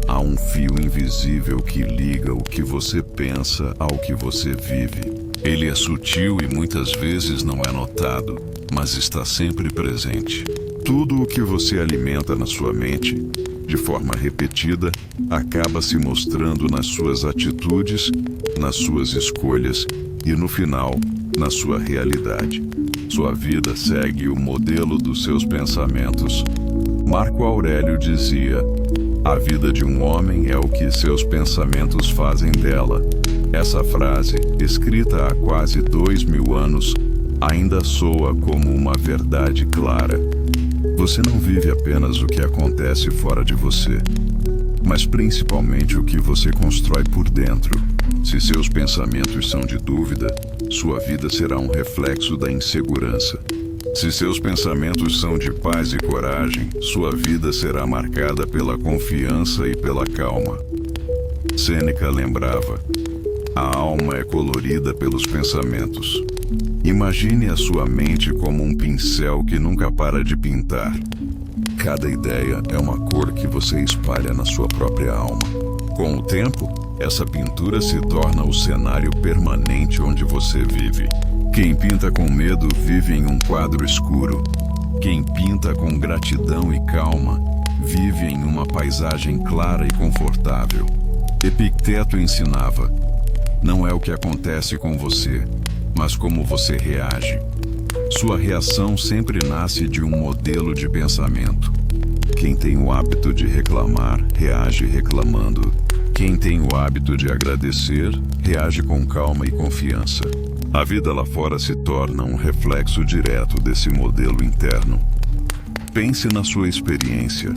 Há um fio invisível que liga o que você pensa ao que você vive. Ele é sutil e muitas vezes não é notado, mas está sempre presente. Tudo o que você alimenta na sua mente, de forma repetida, acaba se mostrando nas suas atitudes, nas suas escolhas e, no final, na sua realidade. Sua vida segue o modelo dos seus pensamentos. Marco Aurélio dizia: a vida de um homem é o que seus pensamentos fazem dela. Essa frase, escrita há quase 2000 anos, ainda soa como uma verdade clara. Você não vive apenas o que acontece fora de você, mas principalmente o que você constrói por dentro. Se seus pensamentos são de dúvida, sua vida será um reflexo da insegurança. Se seus pensamentos são de paz e coragem, sua vida será marcada pela confiança e pela calma. Sêneca lembrava: a alma é colorida pelos pensamentos. Imagine a sua mente como um pincel que nunca para de pintar. Cada ideia é uma cor que você espalha na sua própria alma. Com o tempo, essa pintura se torna o cenário permanente onde você vive. Quem pinta com medo vive em um quadro escuro. Quem pinta com gratidão e calma vive em uma paisagem clara e confortável. Epicteto ensinava: não é o que acontece com você, mas como você reage. Sua reação sempre nasce de um modelo de pensamento. Quem tem o hábito de reclamar, reage reclamando. Quem tem o hábito de agradecer, reage com calma e confiança. A vida lá fora se torna um reflexo direto desse modelo interno. Pense na sua experiência.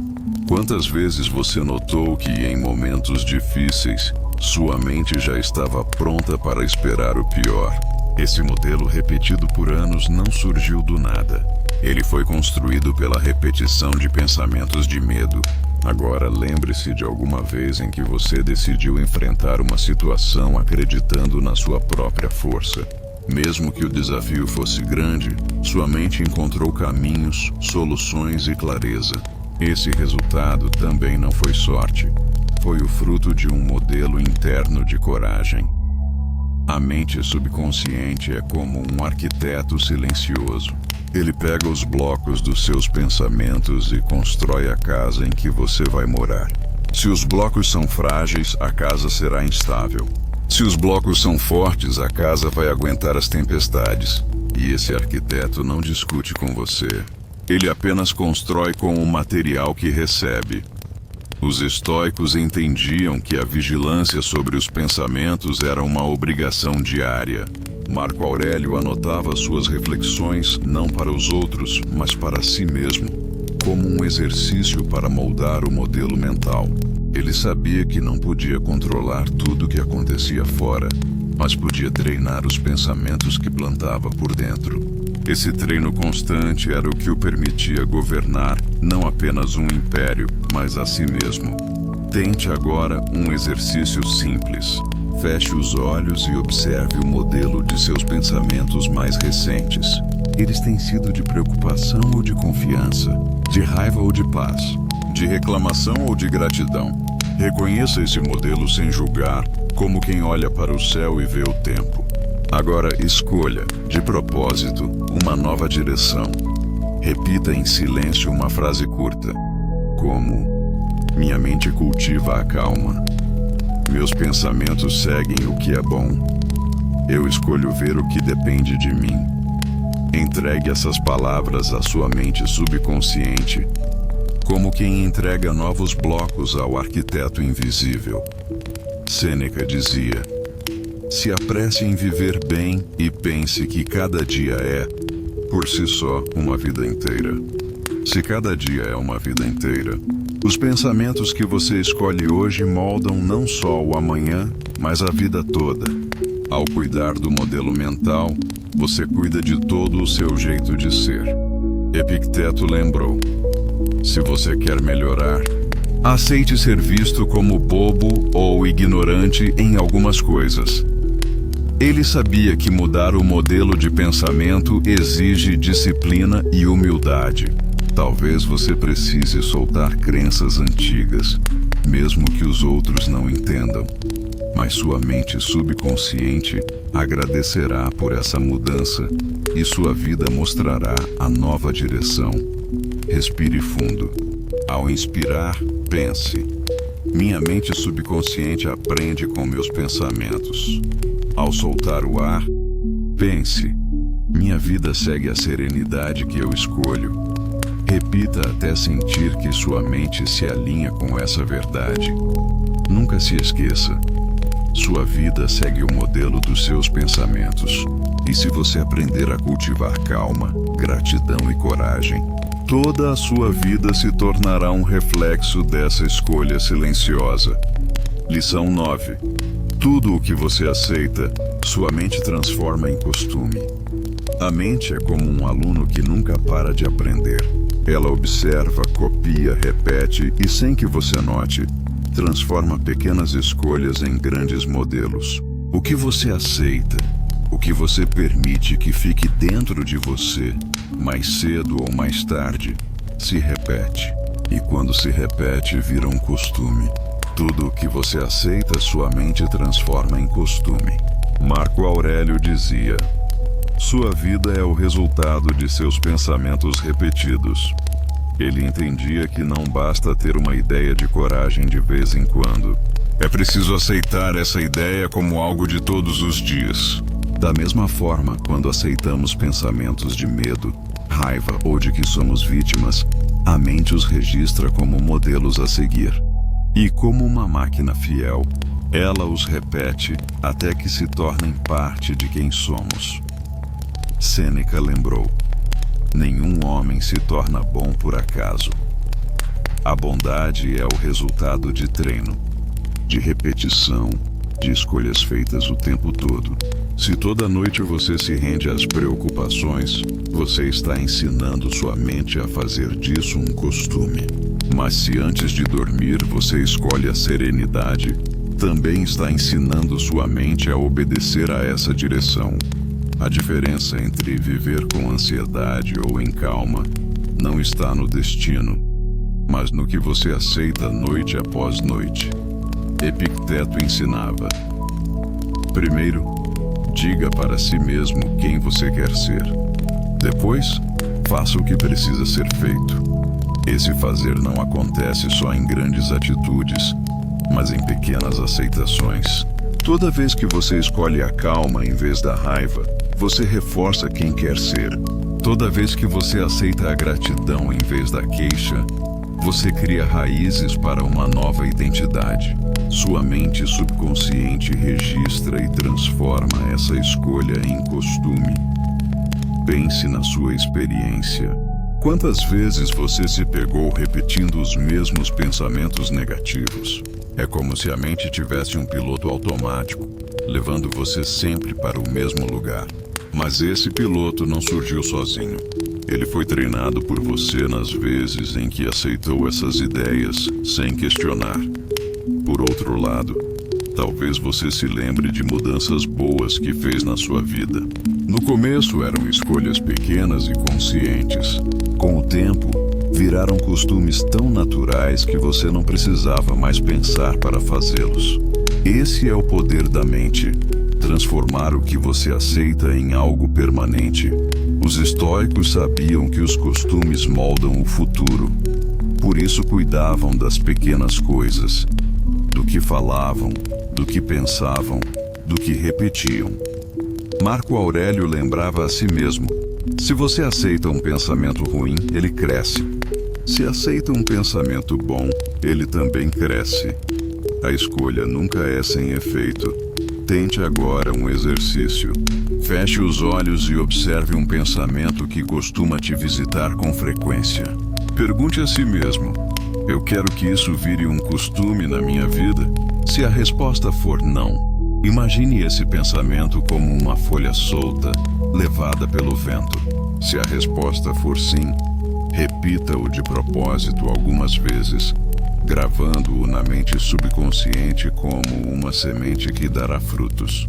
Quantas vezes você notou que, em momentos difíceis, sua mente já estava pronta para esperar o pior? Esse modelo repetido por anos não surgiu do nada. Ele foi construído pela repetição de pensamentos de medo. Agora lembre-se de alguma vez em que você decidiu enfrentar uma situação acreditando na sua própria força. Mesmo que o desafio fosse grande, sua mente encontrou caminhos, soluções e clareza. Esse resultado também não foi sorte. Foi o fruto de um modelo interno de coragem. A mente subconsciente é como um arquiteto silencioso. Ele pega os blocos dos seus pensamentos e constrói a casa em que você vai morar. Se os blocos são frágeis, a casa será instável. Se os blocos são fortes, a casa vai aguentar as tempestades. E esse arquiteto não discute com você. Ele apenas constrói com o material que recebe. Os estoicos entendiam que a vigilância sobre os pensamentos era uma obrigação diária. Marco Aurélio anotava suas reflexões não para os outros, mas para si mesmo, como um exercício para moldar o modelo mental. Ele sabia que não podia controlar tudo o que acontecia fora, mas podia treinar os pensamentos que plantava por dentro. Esse treino constante era o que o permitia governar não apenas um império, mas a si mesmo. Tente agora um exercício simples. Feche os olhos e observe o modelo de seus pensamentos mais recentes. Eles têm sido de preocupação ou de confiança, de raiva ou de paz, de reclamação ou de gratidão. Reconheça esse modelo sem julgar, como quem olha para o céu e vê o tempo. Agora escolha, de propósito, uma nova direção. Repita em silêncio uma frase curta, como: minha mente cultiva a calma. Meus pensamentos seguem o que é bom. Eu escolho ver o que depende de mim. Entregue essas palavras à sua mente subconsciente, como quem entrega novos blocos ao arquiteto invisível. Sêneca dizia: se apresse em viver bem e pense que cada dia é, por si só, uma vida inteira. Se cada dia é uma vida inteira, os pensamentos que você escolhe hoje moldam não só o amanhã, mas a vida toda. Ao cuidar do modelo mental, você cuida de todo o seu jeito de ser. Epicteto lembrou: se você quer melhorar, aceite ser visto como bobo ou ignorante em algumas coisas. Ele sabia que mudar o modelo de pensamento exige disciplina e humildade. Talvez você precise soltar crenças antigas, mesmo que os outros não entendam. Mas sua mente subconsciente agradecerá por essa mudança e sua vida mostrará a nova direção. Respire fundo. Ao inspirar, pense: minha mente subconsciente aprende com meus pensamentos. Ao soltar o ar, pense: minha vida segue a serenidade que eu escolho. Repita até sentir que sua mente se alinha com essa verdade. Nunca se esqueça: sua vida segue o modelo dos seus pensamentos. E se você aprender a cultivar calma, gratidão e coragem, toda a sua vida se tornará um reflexo dessa escolha silenciosa. Lição 9. Tudo o que você aceita, sua mente transforma em costume. A mente é como um aluno que nunca para de aprender. Ela observa, copia, repete e, sem que você note, transforma pequenas escolhas em grandes modelos. O que você aceita, o que você permite que fique dentro de você, mais cedo ou mais tarde, se repete. E quando se repete, vira um costume. Tudo o que você aceita, sua mente transforma em costume. Marco Aurélio dizia: sua vida é o resultado de seus pensamentos repetidos. Ele entendia que não basta ter uma ideia de coragem de vez em quando. É preciso aceitar essa ideia como algo de todos os dias. Da mesma forma, quando aceitamos pensamentos de medo, raiva ou de que somos vítimas, a mente os registra como modelos a seguir. E como uma máquina fiel, ela os repete até que se tornem parte de quem somos. Sêneca lembrou: nenhum homem se torna bom por acaso. A bondade é o resultado de treino, de repetição, de escolhas feitas o tempo todo. Se toda noite você se rende às preocupações, você está ensinando sua mente a fazer disso um costume. Mas se antes de dormir você escolhe a serenidade, também está ensinando sua mente a obedecer a essa direção. A diferença entre viver com ansiedade ou em calma não está no destino, mas no que você aceita noite após noite. Epicteto ensinava: primeiro, diga para si mesmo quem você quer ser. Depois, faça o que precisa ser feito. Esse fazer não acontece só em grandes atitudes, mas em pequenas aceitações. Toda vez que você escolhe a calma em vez da raiva, você reforça quem quer ser. Toda vez que você aceita a gratidão em vez da queixa, você cria raízes para uma nova identidade. Sua mente subconsciente registra e transforma essa escolha em costume. Pense na sua experiência. Quantas vezes você se pegou repetindo os mesmos pensamentos negativos? É como se a mente tivesse um piloto automático, levando você sempre para o mesmo lugar. Mas esse piloto não surgiu sozinho. Ele foi treinado por você nas vezes em que aceitou essas ideias sem questionar. Por outro lado, talvez você se lembre de mudanças boas que fez na sua vida. No começo eram escolhas pequenas e conscientes. Com o tempo, viraram costumes tão naturais que você não precisava mais pensar para fazê-los. Esse é o poder da mente, transformar o que você aceita em algo permanente. Os estoicos sabiam que os costumes moldam o futuro. Por isso cuidavam das pequenas coisas, do que falavam, do que pensavam, do que repetiam. Marco Aurélio lembrava a si mesmo: se você aceita um pensamento ruim, ele cresce. Se aceita um pensamento bom, ele também cresce. A escolha nunca é sem efeito. Tente agora um exercício. Feche os olhos e observe um pensamento que costuma te visitar com frequência. Pergunte a si mesmo: eu quero que isso vire um costume na minha vida? Se a resposta for não, imagine esse pensamento como uma folha solta, levada pelo vento. Se a resposta for sim, repita-o de propósito algumas vezes, gravando-o na mente subconsciente como uma semente que dará frutos.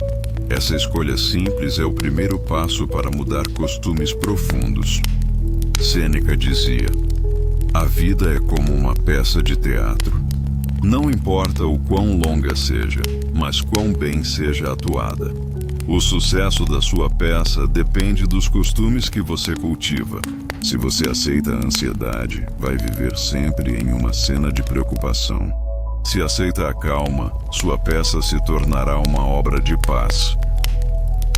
Essa escolha simples é o primeiro passo para mudar costumes profundos. Sêneca dizia: a vida é como uma peça de teatro. Não importa o quão longa seja, mas quão bem seja atuada. O sucesso da sua peça depende dos costumes que você cultiva. Se você aceita a ansiedade, vai viver sempre em uma cena de preocupação. Se aceita a calma, sua peça se tornará uma obra de paz.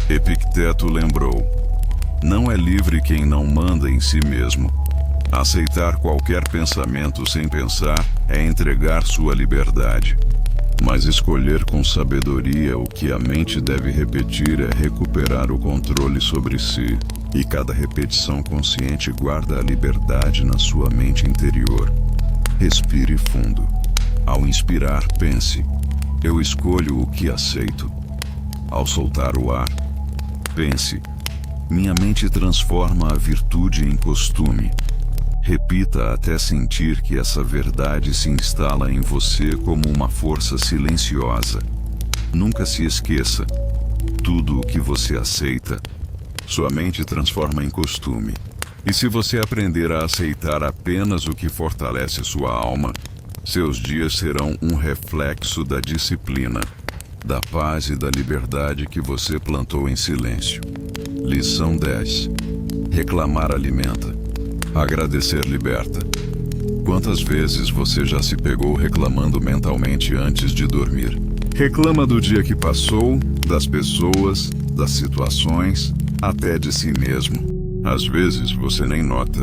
Epicteto lembrou: não é livre quem não manda em si mesmo. Aceitar qualquer pensamento sem pensar é entregar sua liberdade. Mas escolher com sabedoria o que a mente deve repetir é recuperar o controle sobre si. E cada repetição consciente guarda a liberdade na sua mente interior. Respire fundo. Ao inspirar, pense: eu escolho o que aceito. Ao soltar o ar, pense: minha mente transforma a virtude em costume. Repita até sentir que essa verdade se instala em você como uma força silenciosa. Nunca se esqueça: tudo o que você aceita, sua mente transforma em costume. E se você aprender a aceitar apenas o que fortalece sua alma, seus dias serão um reflexo da disciplina, da paz e da liberdade que você plantou em silêncio. Lição 10. Reclamar alimenta, agradecer liberta. Quantas vezes você já se pegou reclamando mentalmente antes de dormir? Reclama do dia que passou, das pessoas, das situações, até de si mesmo. Às vezes você nem nota,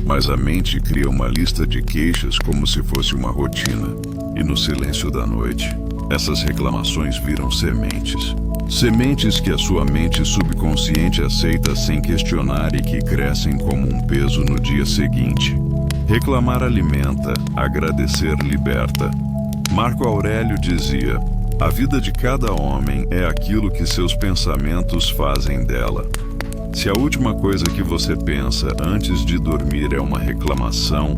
mas a mente cria uma lista de queixas como se fosse uma rotina. E no silêncio da noite, essas reclamações viram sementes. Sementes que a sua mente subconsciente aceita sem questionar e que crescem como um peso no dia seguinte. Reclamar alimenta, agradecer liberta. Marco Aurélio dizia: a vida de cada homem é aquilo que seus pensamentos fazem dela. Se a última coisa que você pensa antes de dormir é uma reclamação,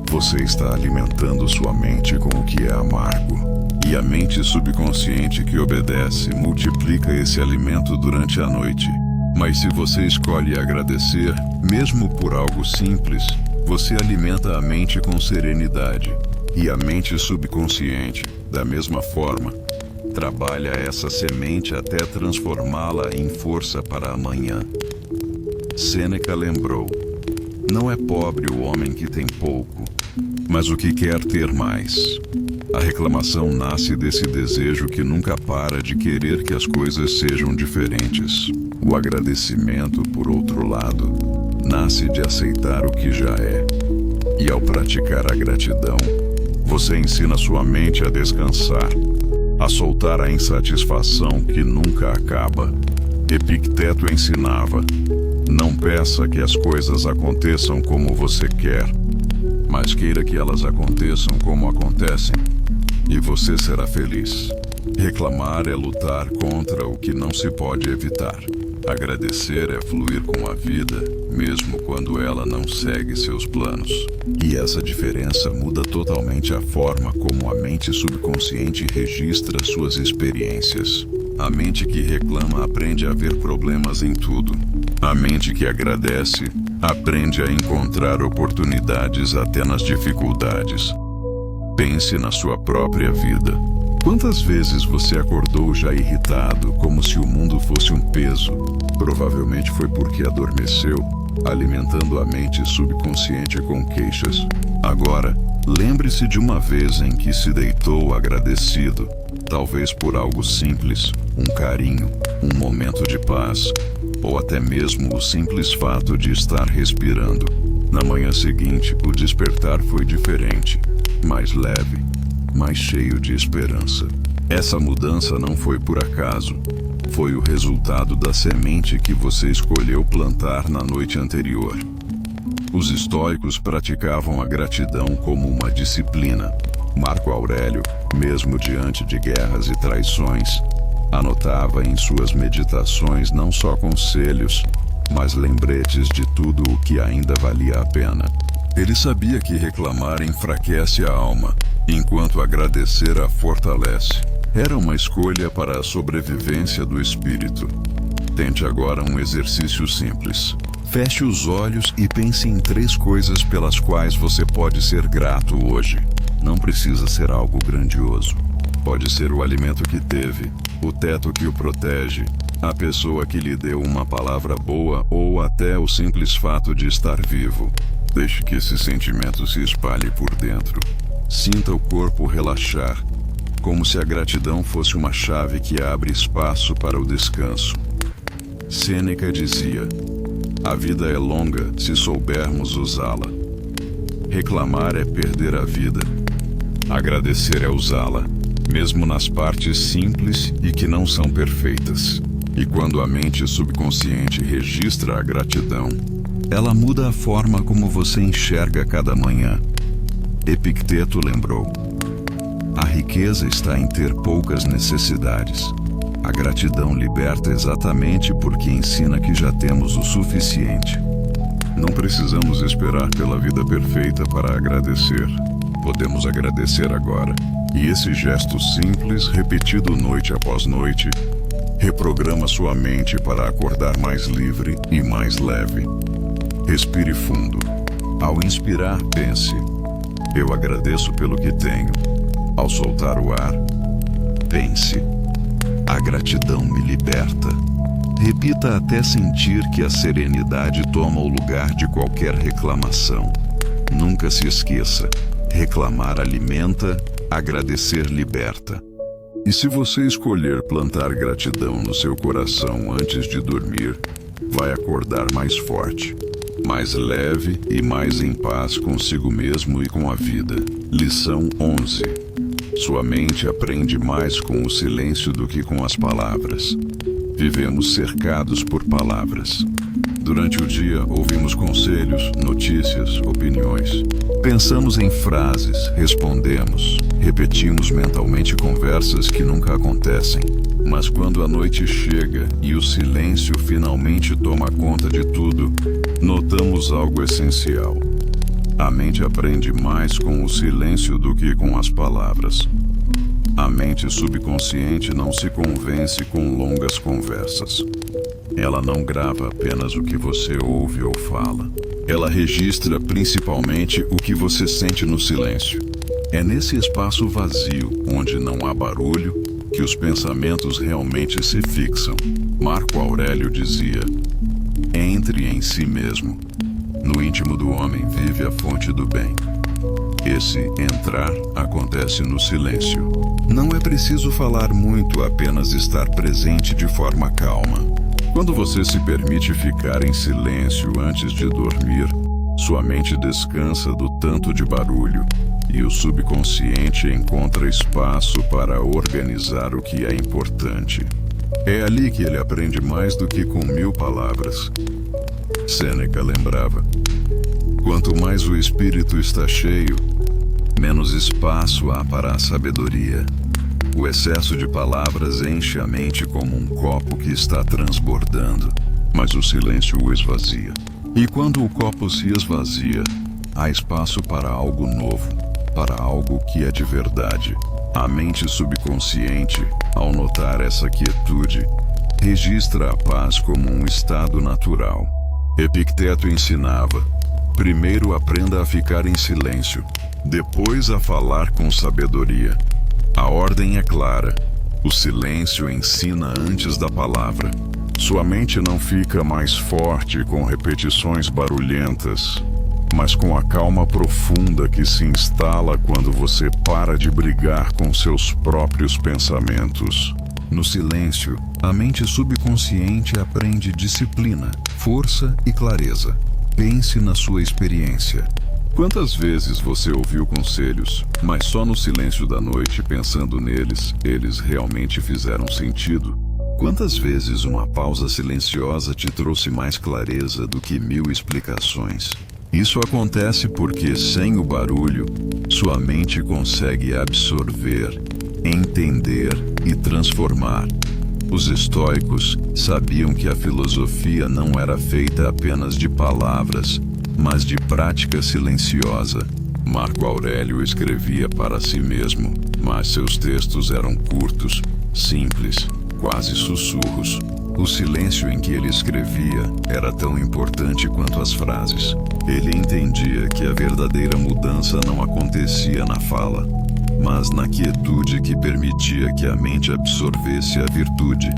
você está alimentando sua mente com o que é amargo. E a mente subconsciente que obedece multiplica esse alimento durante a noite. Mas se você escolhe agradecer, mesmo por algo simples, você alimenta a mente com serenidade. E a mente subconsciente, da mesma forma, trabalha essa semente até transformá-la em força para amanhã. Sêneca lembrou: não é pobre o homem que tem pouco, mas o que quer ter mais. A reclamação nasce desse desejo que nunca para de querer que as coisas sejam diferentes. O agradecimento, por outro lado, nasce de aceitar o que já é. E ao praticar a gratidão, você ensina sua mente a descansar, a soltar a insatisfação que nunca acaba. Epicteto ensinava: não peça que as coisas aconteçam como você quer, mas queira que elas aconteçam como acontecem, e você será feliz. Reclamar é lutar contra o que não se pode evitar. Agradecer é fluir com a vida, mesmo quando ela não segue seus planos. E essa diferença muda totalmente a forma como a mente subconsciente registra suas experiências. A mente que reclama aprende a ver problemas em tudo. A mente que agradece aprende a encontrar oportunidades até nas dificuldades. Pense na sua própria vida. Quantas vezes você acordou já irritado, como se o mundo fosse um peso? Provavelmente foi porque adormeceu, alimentando a mente subconsciente com queixas. Agora, lembre-se de uma vez em que se deitou agradecido, talvez por algo simples, um carinho, um momento de paz, ou até mesmo o simples fato de estar respirando. Na manhã seguinte, o despertar foi diferente, mais leve, mais cheio de esperança. Essa mudança não foi por acaso. Foi o resultado da semente que você escolheu plantar na noite anterior. Os estoicos praticavam a gratidão como uma disciplina. Marco Aurélio, mesmo diante de guerras e traições, anotava em suas meditações não só conselhos, mas lembretes de tudo o que ainda valia a pena. Ele sabia que reclamar enfraquece a alma, enquanto agradecer a fortalece. Era uma escolha para a sobrevivência do espírito. Tente agora um exercício simples. Feche os olhos e pense em 3 coisas pelas quais você pode ser grato hoje. Não precisa ser algo grandioso. Pode ser o alimento que teve, o teto que o protege, a pessoa que lhe deu uma palavra boa ou até o simples fato de estar vivo. Deixe que esse sentimento se espalhe por dentro. Sinta o corpo relaxar, como se a gratidão fosse uma chave que abre espaço para o descanso. Sêneca dizia: a vida é longa se soubermos usá-la. Reclamar é perder a vida. Agradecer é usá-la, mesmo nas partes simples e que não são perfeitas. E quando a mente subconsciente registra a gratidão, ela muda a forma como você enxerga cada manhã. Epicteto lembrou: a riqueza está em ter poucas necessidades. A gratidão liberta exatamente porque ensina que já temos o suficiente. Não precisamos esperar pela vida perfeita para agradecer. Podemos agradecer agora. E esse gesto simples, repetido noite após noite, reprograma sua mente para acordar mais livre e mais leve. Respire fundo. Ao inspirar, pense: eu agradeço pelo que tenho. Ao soltar o ar, pense: a gratidão me liberta. Repita até sentir que a serenidade toma o lugar de qualquer reclamação. Nunca se esqueça: reclamar alimenta, agradecer liberta. E se você escolher plantar gratidão no seu coração antes de dormir, vai acordar mais forte, mais leve e mais em paz consigo mesmo e com a vida. Lição 11. Sua mente aprende mais com o silêncio do que com as palavras. Vivemos cercados por palavras. Durante o dia, ouvimos conselhos, notícias, opiniões. Pensamos em frases, respondemos, repetimos mentalmente conversas que nunca acontecem. Mas quando a noite chega e o silêncio finalmente toma conta de tudo, notamos algo essencial. A mente aprende mais com o silêncio do que com as palavras. A mente subconsciente não se convence com longas conversas. Ela não grava apenas o que você ouve ou fala. Ela registra principalmente o que você sente no silêncio. É nesse espaço vazio, onde não há barulho, que os pensamentos realmente se fixam. Marco Aurélio dizia: entre em si mesmo. No íntimo do homem vive a fonte do bem. Esse entrar acontece no silêncio. Não é preciso falar muito, apenas estar presente de forma calma. Quando você se permite ficar em silêncio antes de dormir, sua mente descansa do tanto de barulho e o subconsciente encontra espaço para organizar o que é importante. É ali que ele aprende mais do que com 1000 palavras. Sêneca lembrava: quanto mais o espírito está cheio, menos espaço há para a sabedoria. O excesso de palavras enche a mente como um copo que está transbordando, mas o silêncio o esvazia. E quando o copo se esvazia, há espaço para algo novo. para algo que é de verdade. A mente subconsciente, ao notar essa quietude, registra a paz como um estado natural. Epicteto ensinava: primeiro aprenda a ficar em silêncio, depois a falar com sabedoria. A ordem é clara. O silêncio ensina antes da palavra. Sua mente não fica mais forte com repetições barulhentas, mas com a calma profunda que se instala quando você para de brigar com seus próprios pensamentos. No silêncio, a mente subconsciente aprende disciplina, força e clareza. Pense na sua experiência. Quantas vezes você ouviu conselhos, mas só no silêncio da noite, pensando neles, eles realmente fizeram sentido? Quantas vezes uma pausa silenciosa te trouxe mais clareza do que 1000 explicações? Isso acontece porque, sem o barulho, sua mente consegue absorver, entender e transformar. Os estoicos sabiam que a filosofia não era feita apenas de palavras, mas de prática silenciosa. Marco Aurélio escrevia para si mesmo, mas seus textos eram curtos, simples, quase sussurros. O silêncio em que ele escrevia era tão importante quanto as frases. Ele entendia que a verdadeira mudança não acontecia na fala, mas na quietude que permitia que a mente absorvesse a virtude.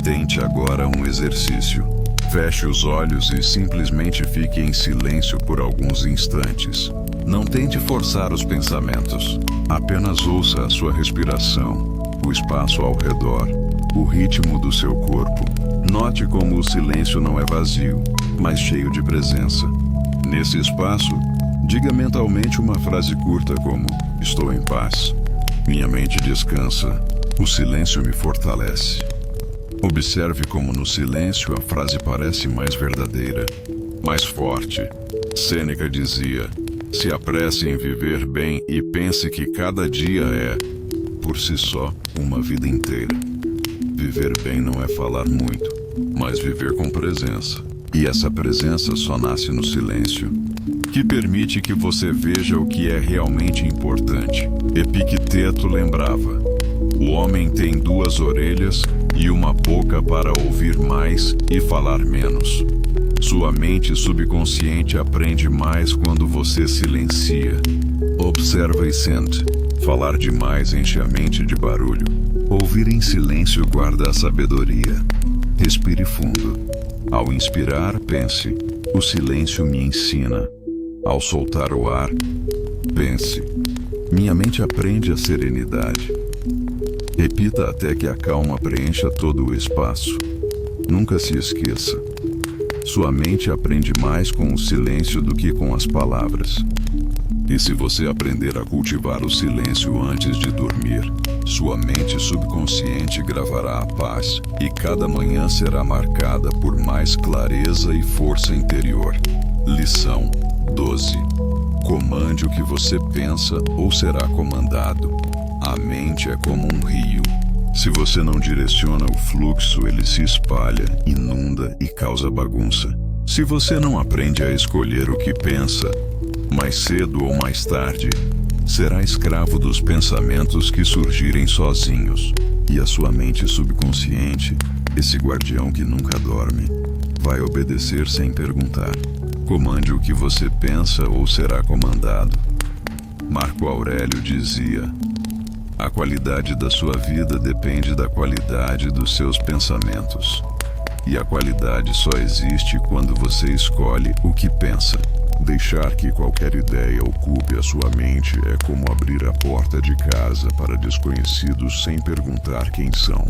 Tente agora um exercício. Feche os olhos e simplesmente fique em silêncio por alguns instantes. Não tente forçar os pensamentos. Apenas ouça a sua respiração, o espaço ao redor, o ritmo do seu corpo. Note como o silêncio não é vazio, mas cheio de presença. Nesse espaço, diga mentalmente uma frase curta como: estou em paz. Minha mente descansa. O silêncio me fortalece. Observe como no silêncio a frase parece mais verdadeira, mais forte. Sêneca dizia: se apresse em viver bem e pense que cada dia é, por si só, uma vida inteira. Viver bem não é falar muito, mas viver com presença. E essa presença só nasce no silêncio, que permite que você veja o que é realmente importante. Epicteto lembrava: o homem tem 2 orelhas e uma boca para ouvir mais e falar menos. Sua mente subconsciente aprende mais quando você silencia. Observa e sente. Falar demais enche a mente de barulho. Ouvir em silêncio guarda a sabedoria. Respire fundo. Ao inspirar, pense: o silêncio me ensina. Ao soltar o ar, pense: minha mente aprende a serenidade. Repita até que a calma preencha todo o espaço. Nunca se esqueça: sua mente aprende mais com o silêncio do que com as palavras. E se você aprender a cultivar o silêncio antes de dormir, sua mente subconsciente gravará a paz e cada manhã será marcada por mais clareza e força interior. Lição 12. Comande o que você pensa ou será comandado. A mente é como um rio. Se você não direciona o fluxo, ele se espalha, inunda e causa bagunça. Se você não aprende a escolher o que pensa, mais cedo ou mais tarde, será escravo dos pensamentos que surgirem sozinhos. E a sua mente subconsciente, esse guardião que nunca dorme, vai obedecer sem perguntar. Comande o que você pensa ou será comandado. Marco Aurélio dizia: a qualidade da sua vida depende da qualidade dos seus pensamentos. E a qualidade só existe quando você escolhe o que pensa. Deixar que qualquer ideia ocupe a sua mente é como abrir a porta de casa para desconhecidos sem perguntar quem são.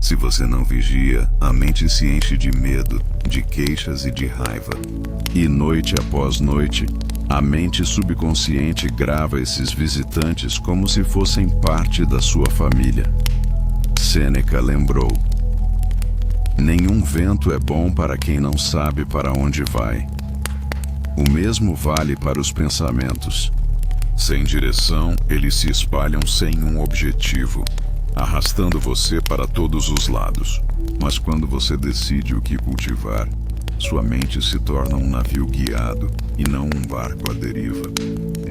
Se você não vigia, a mente se enche de medo, de queixas e de raiva. E noite após noite, a mente subconsciente grava esses visitantes como se fossem parte da sua família. Sêneca lembrou: nenhum vento é bom para quem não sabe para onde vai. O mesmo vale para os pensamentos. Sem direção, eles se espalham sem um objetivo, arrastando você para todos os lados. Mas quando você decide o que cultivar, sua mente se torna um navio guiado e não um barco à deriva.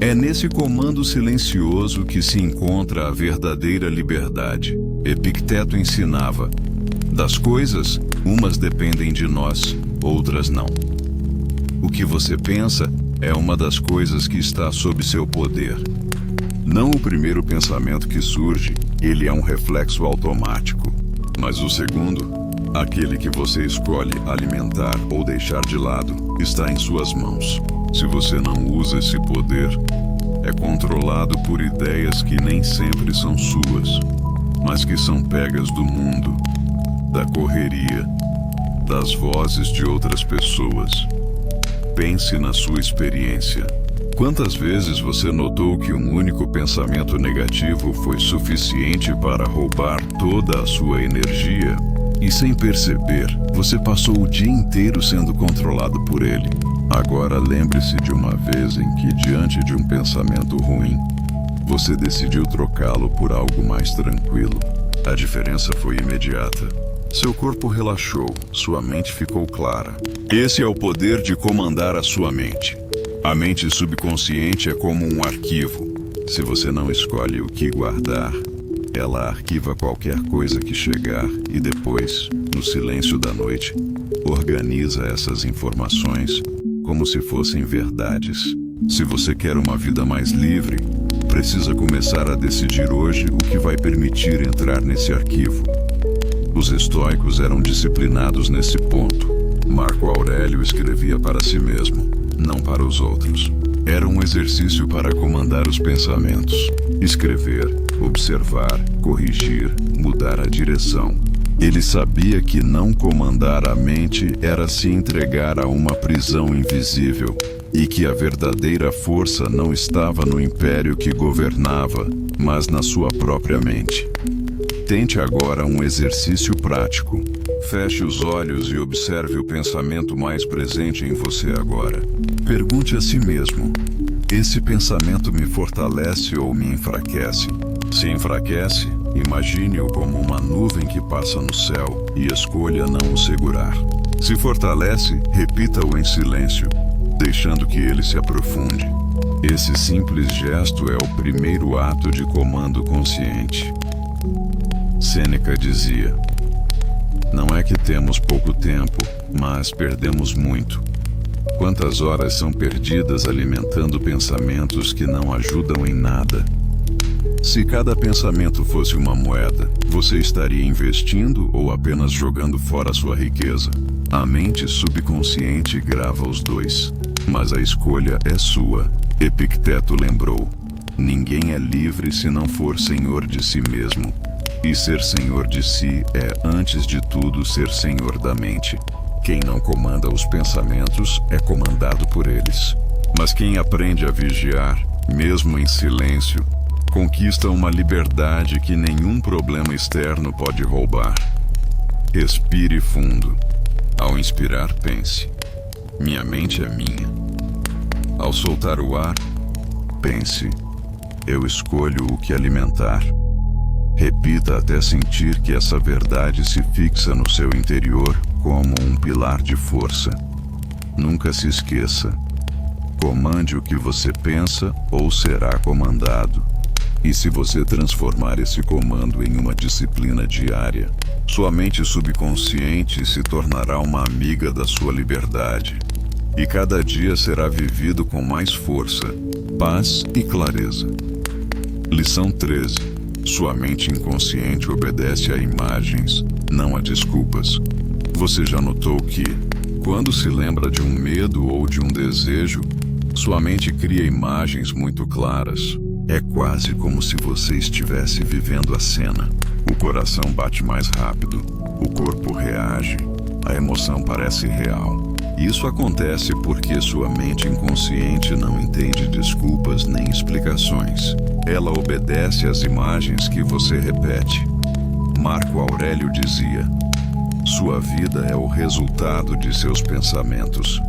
É nesse comando silencioso que se encontra a verdadeira liberdade. Epicteto ensinava: das coisas, umas dependem de nós, outras não. O que você pensa é uma das coisas que está sob seu poder. Não o primeiro pensamento que surge, ele é um reflexo automático. Mas o segundo, aquele que você escolhe alimentar ou deixar de lado, está em suas mãos. Se você não usa esse poder, é controlado por ideias que nem sempre são suas, mas que são pegas do mundo, da correria, das vozes de outras pessoas. Pense na sua experiência. Quantas vezes você notou que um único pensamento negativo foi suficiente para roubar toda a sua energia? E sem perceber, você passou o dia inteiro sendo controlado por ele. Agora lembre-se de uma vez em que, diante de um pensamento ruim, você decidiu trocá-lo por algo mais tranquilo. A diferença foi imediata. Seu corpo relaxou, sua mente ficou clara. Esse é o poder de comandar a sua mente. A mente subconsciente é como um arquivo. Se você não escolhe o que guardar, ela arquiva qualquer coisa que chegar e depois, no silêncio da noite, organiza essas informações como se fossem verdades. Se você quer uma vida mais livre, precisa começar a decidir hoje o que vai permitir entrar nesse arquivo. Os estoicos eram disciplinados nesse ponto. Marco Aurélio escrevia para si mesmo, não para os outros. Era um exercício para comandar os pensamentos. Escrever, observar, corrigir, mudar a direção. Ele sabia que não comandar a mente era se entregar a uma prisão invisível e que a verdadeira força não estava no império que governava, mas na sua própria mente. Tente agora um exercício prático. Feche os olhos e observe o pensamento mais presente em você agora. Pergunte a si mesmo: esse pensamento me fortalece ou me enfraquece? Se enfraquece, imagine-o como uma nuvem que passa no céu e escolha não o segurar. Se fortalece, repita-o em silêncio, deixando que ele se aprofunde. Esse simples gesto é o primeiro ato de comando consciente. Sêneca dizia: não é que temos pouco tempo, mas perdemos muito. Quantas horas são perdidas alimentando pensamentos que não ajudam em nada? Se cada pensamento fosse uma moeda, você estaria investindo ou apenas jogando fora sua riqueza? A mente subconsciente grava os dois, mas a escolha é sua. Epicteto lembrou: ninguém é livre se não for senhor de si mesmo. E ser senhor de si é, antes de tudo, ser senhor da mente. Quem não comanda os pensamentos é comandado por eles. Mas quem aprende a vigiar, mesmo em silêncio, conquista uma liberdade que nenhum problema externo pode roubar. Respire fundo. Ao inspirar, pense: minha mente é minha. Ao soltar o ar, pense: eu escolho o que alimentar. Repita até sentir que essa verdade se fixa no seu interior como um pilar de força. Nunca se esqueça: comande o que você pensa ou será comandado. E se você transformar esse comando em uma disciplina diária, sua mente subconsciente se tornará uma amiga da sua liberdade. E cada dia será vivido com mais força, paz e clareza. Lição 13. Sua mente inconsciente obedece a imagens, não a desculpas. Você já notou que, quando se lembra de um medo ou de um desejo, sua mente cria imagens muito claras. É quase como se você estivesse vivendo a cena. O coração bate mais rápido, o corpo reage, a emoção parece real. Isso acontece porque sua mente inconsciente não entende desculpas nem explicações. Ela obedece às imagens que você repete. Marco Aurélio dizia: sua vida é o resultado de seus pensamentos.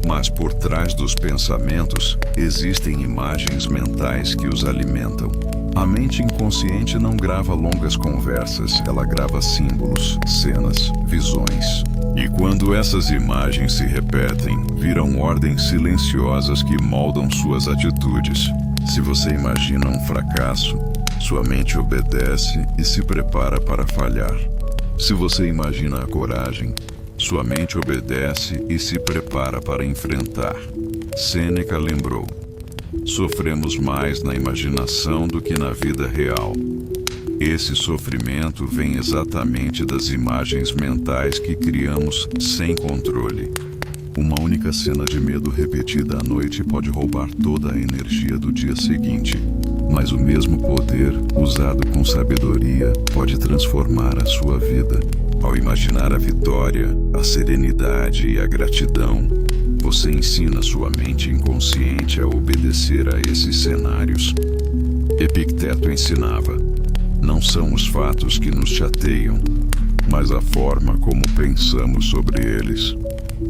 Mas por trás dos pensamentos existem imagens mentais que os alimentam. A mente inconsciente não grava longas conversas, ela grava símbolos, cenas, visões. E quando essas imagens se repetem, viram ordens silenciosas que moldam suas atitudes. Se você imagina um fracasso, sua mente obedece e se prepara para falhar. Se você imagina a coragem, sua mente obedece e se prepara para enfrentar. Sêneca lembrou: sofremos mais na imaginação do que na vida real. Esse sofrimento vem exatamente das imagens mentais que criamos sem controle. Uma única cena de medo repetida à noite pode roubar toda a energia do dia seguinte. Mas o mesmo poder, usado com sabedoria, pode transformar a sua vida. Ao imaginar a vitória, a serenidade e a gratidão, você ensina sua mente inconsciente a obedecer a esses cenários. Epicteto ensinava: não são os fatos que nos chateiam, mas a forma como pensamos sobre eles.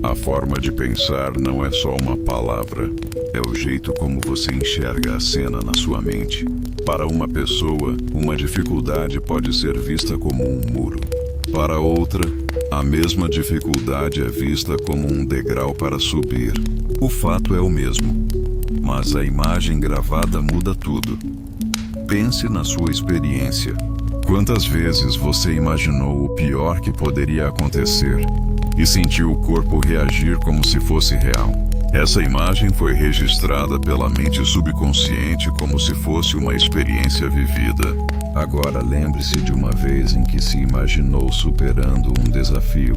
A forma de pensar não é só uma palavra, é o jeito como você enxerga a cena na sua mente. Para uma pessoa, uma dificuldade pode ser vista como um muro. Para outra, a mesma dificuldade é vista como um degrau para subir. O fato é o mesmo, mas a imagem gravada muda tudo. Pense na sua experiência. Quantas vezes você imaginou o pior que poderia acontecer e sentiu o corpo reagir como se fosse real? Essa imagem foi registrada pela mente subconsciente como se fosse uma experiência vivida. Agora lembre-se de uma vez em que se imaginou superando um desafio,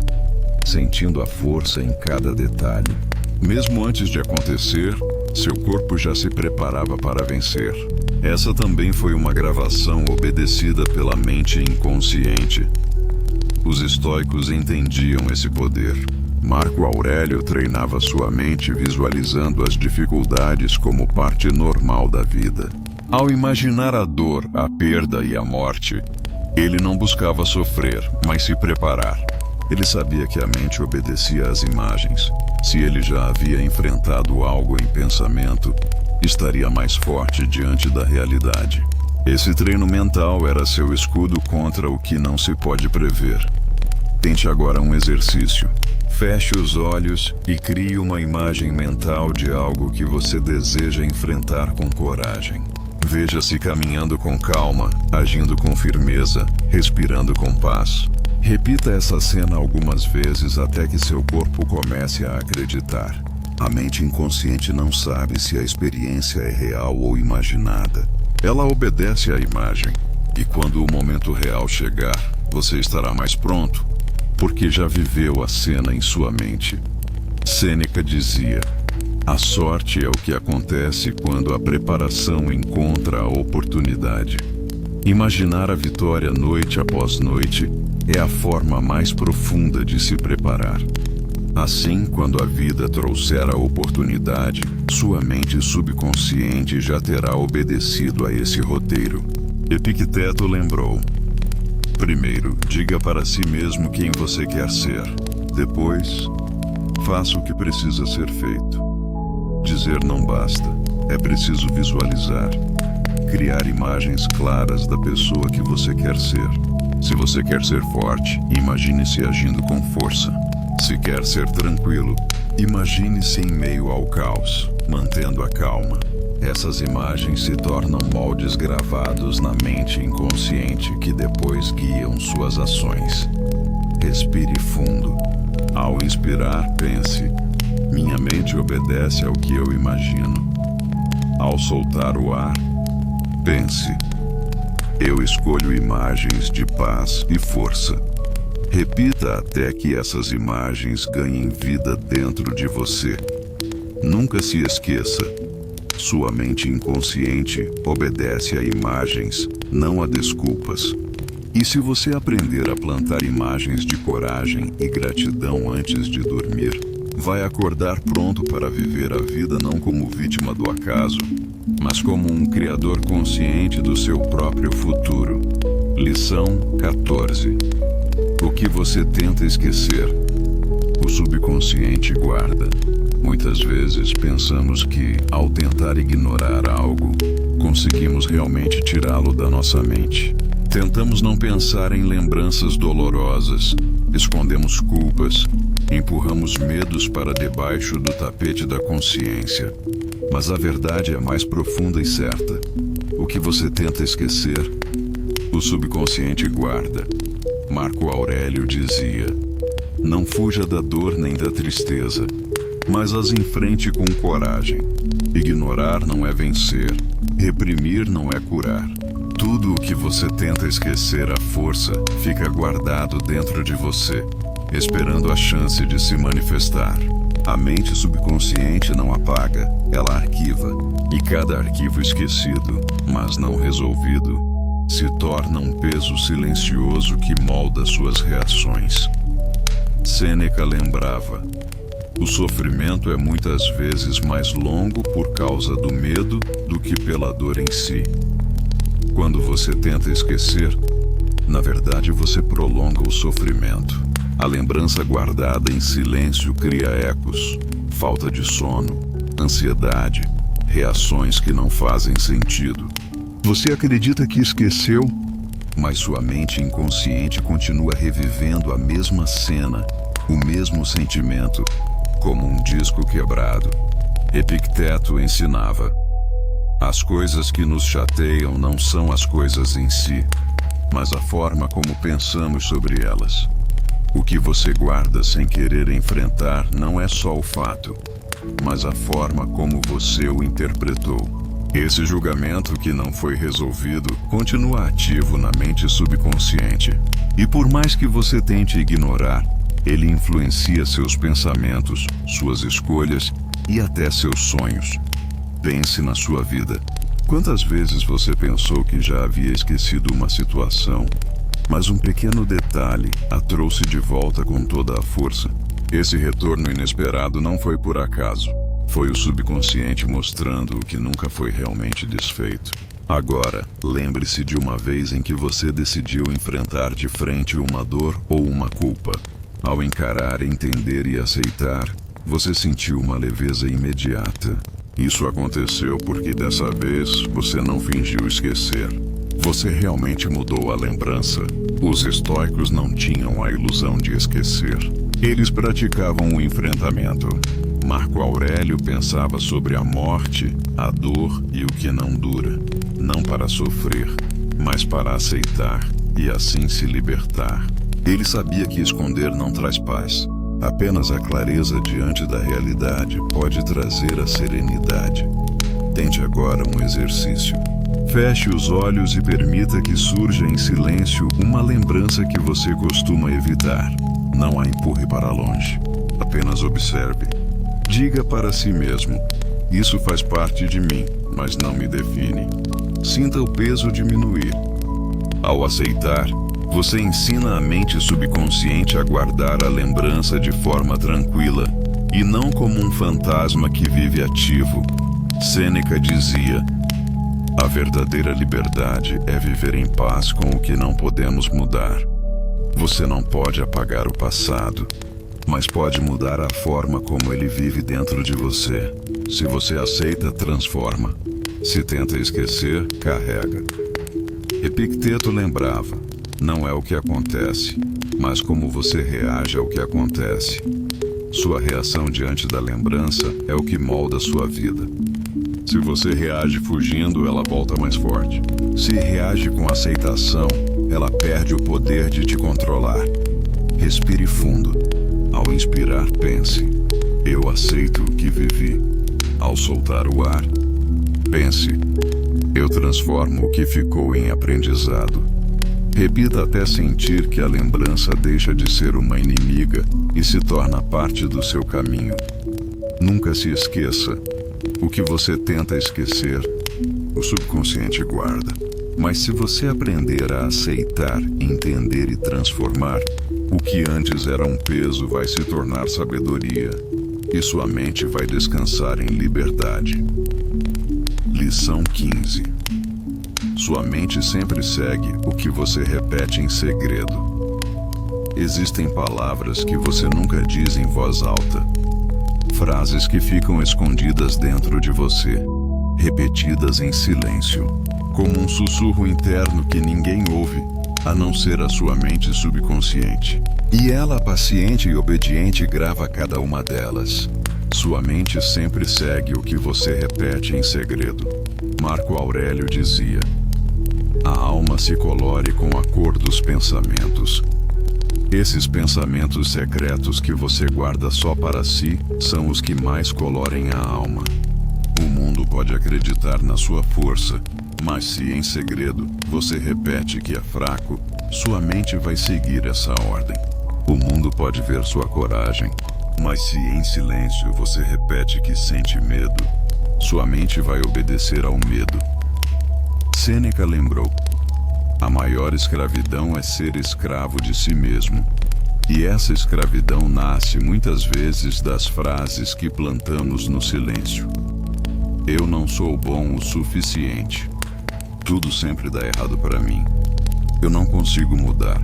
sentindo a força em cada detalhe. Mesmo antes de acontecer, seu corpo já se preparava para vencer. Essa também foi uma gravação obedecida pela mente inconsciente. Os estoicos entendiam esse poder. Marco Aurélio treinava sua mente visualizando as dificuldades como parte normal da vida. Ao imaginar a dor, a perda e a morte, ele não buscava sofrer, mas se preparar. Ele sabia que a mente obedecia às imagens. Se ele já havia enfrentado algo em pensamento, estaria mais forte diante da realidade. Esse treino mental era seu escudo contra o que não se pode prever. Tente agora um exercício. Feche os olhos e crie uma imagem mental de algo que você deseja enfrentar com coragem. Veja-se caminhando com calma, agindo com firmeza, respirando com paz. Repita essa cena algumas vezes até que seu corpo comece a acreditar. A mente inconsciente não sabe se a experiência é real ou imaginada. Ela obedece à imagem. E quando o momento real chegar, você estará mais pronto, porque já viveu a cena em sua mente. Sêneca dizia: a sorte é o que acontece quando a preparação encontra a oportunidade. Imaginar a vitória noite após noite é a forma mais profunda de se preparar. Assim, quando a vida trouxer a oportunidade, sua mente subconsciente já terá obedecido a esse roteiro. Epicteto lembrou: primeiro, diga para si mesmo quem você quer ser. Depois, faça o que precisa ser feito. Dizer não basta, é preciso visualizar. Criar imagens claras da pessoa que você quer ser. Se você quer ser forte, imagine-se agindo com força. Se quer ser tranquilo, imagine-se em meio ao caos, mantendo a calma. Essas imagens se tornam moldes gravados na mente inconsciente que depois guiam suas ações. Respire fundo. Ao inspirar, pense: minha mente obedece ao que eu imagino. Ao soltar o ar, pense: eu escolho imagens de paz e força. Repita até que essas imagens ganhem vida dentro de você. Nunca se esqueça: sua mente inconsciente obedece a imagens, não a desculpas. E se você aprender a plantar imagens de coragem e gratidão antes de dormir, vai acordar pronto para viver a vida não como vítima do acaso, mas como um criador consciente do seu próprio futuro. Lição 14. O que você tenta esquecer, o subconsciente guarda. Muitas vezes pensamos que, ao tentar ignorar algo, conseguimos realmente tirá-lo da nossa mente. Tentamos não pensar em lembranças dolorosas, escondemos culpas, empurramos medos para debaixo do tapete da consciência. Mas a verdade é mais profunda e certa. O que você tenta esquecer, o subconsciente guarda. Marco Aurélio dizia: não fuja da dor nem da tristeza, mas as enfrente com coragem. Ignorar não é vencer, reprimir não é curar. Tudo o que você tenta esquecer à força fica guardado dentro de você, esperando a chance de se manifestar. A mente subconsciente não apaga, ela arquiva. E cada arquivo esquecido, mas não resolvido, se torna um peso silencioso que molda suas reações. Sêneca lembrava: o sofrimento é muitas vezes mais longo por causa do medo do que pela dor em si. Quando você tenta esquecer, na verdade você prolonga o sofrimento. A lembrança guardada em silêncio cria ecos, falta de sono, ansiedade, reações que não fazem sentido. Você acredita que esqueceu, mas sua mente inconsciente continua revivendo a mesma cena, o mesmo sentimento, como um disco quebrado. Epicteto ensinava: as coisas que nos chateiam não são as coisas em si, mas a forma como pensamos sobre elas. O que você guarda sem querer enfrentar não é só o fato, mas a forma como você o interpretou. Esse julgamento que não foi resolvido continua ativo na mente subconsciente. E por mais que você tente ignorar, ele influencia seus pensamentos, suas escolhas e até seus sonhos. Pense na sua vida. Quantas vezes você pensou que já havia esquecido uma situação, mas um pequeno detalhe a trouxe de volta com toda a força? Esse retorno inesperado não foi por acaso. Foi o subconsciente mostrando o que nunca foi realmente desfeito. Agora, lembre-se de uma vez em que você decidiu enfrentar de frente uma dor ou uma culpa. Ao encarar, entender e aceitar, você sentiu uma leveza imediata. Isso aconteceu porque dessa vez você não fingiu esquecer. Você realmente mudou a lembrança. Os estoicos não tinham a ilusão de esquecer. Eles praticavam o enfrentamento. Marco Aurélio pensava sobre a morte, a dor e o que não dura. Não para sofrer, mas para aceitar e assim se libertar. Ele sabia que esconder não traz paz. Apenas a clareza diante da realidade pode trazer a serenidade. Tente agora um exercício. Feche os olhos e permita que surja em silêncio uma lembrança que você costuma evitar. Não a empurre para longe. Apenas observe. Diga para si mesmo: isso faz parte de mim, mas não me define. Sinta o peso diminuir. Ao aceitar, você ensina a mente subconsciente a guardar a lembrança de forma tranquila, e não como um fantasma que vive ativo. Sêneca dizia: a verdadeira liberdade é viver em paz com o que não podemos mudar. Você não pode apagar o passado, mas pode mudar a forma como ele vive dentro de você. Se você aceita, transforma. Se tenta esquecer, carrega. Epicteto lembrava: não é o que acontece, mas como você reage ao que acontece. Sua reação diante da lembrança é o que molda sua vida. Se você reage fugindo, ela volta mais forte. Se reage com aceitação, ela perde o poder de te controlar. Respire fundo. Ao inspirar, pense: eu aceito o que vivi. Ao soltar o ar, pense: eu transformo o que ficou em aprendizado. Repita até sentir que a lembrança deixa de ser uma inimiga e se torna parte do seu caminho. Nunca se esqueça: o que você tenta esquecer, o subconsciente guarda. Mas se você aprender a aceitar, entender e transformar, o que antes era um peso vai se tornar sabedoria, e sua mente vai descansar em liberdade. Lição 15. Sua mente sempre segue o que você repete em segredo. Existem palavras que você nunca diz em voz alta. Frases que ficam escondidas dentro de você, repetidas em silêncio, como um sussurro interno que ninguém ouve, a não ser a sua mente subconsciente. E ela, paciente e obediente, grava cada uma delas. Sua mente sempre segue o que você repete em segredo. Marco Aurélio dizia: a alma se colore com a cor dos pensamentos. Esses pensamentos secretos que você guarda só para si são os que mais colorem a alma. O mundo pode acreditar na sua força, mas se em segredo você repete que é fraco, sua mente vai seguir essa ordem. O mundo pode ver sua coragem, mas se em silêncio você repete que sente medo, sua mente vai obedecer ao medo. Sêneca lembrou: a maior escravidão é ser escravo de si mesmo. E essa escravidão nasce muitas vezes das frases que plantamos no silêncio. Eu não sou bom o suficiente. Tudo sempre dá errado para mim. Eu não consigo mudar.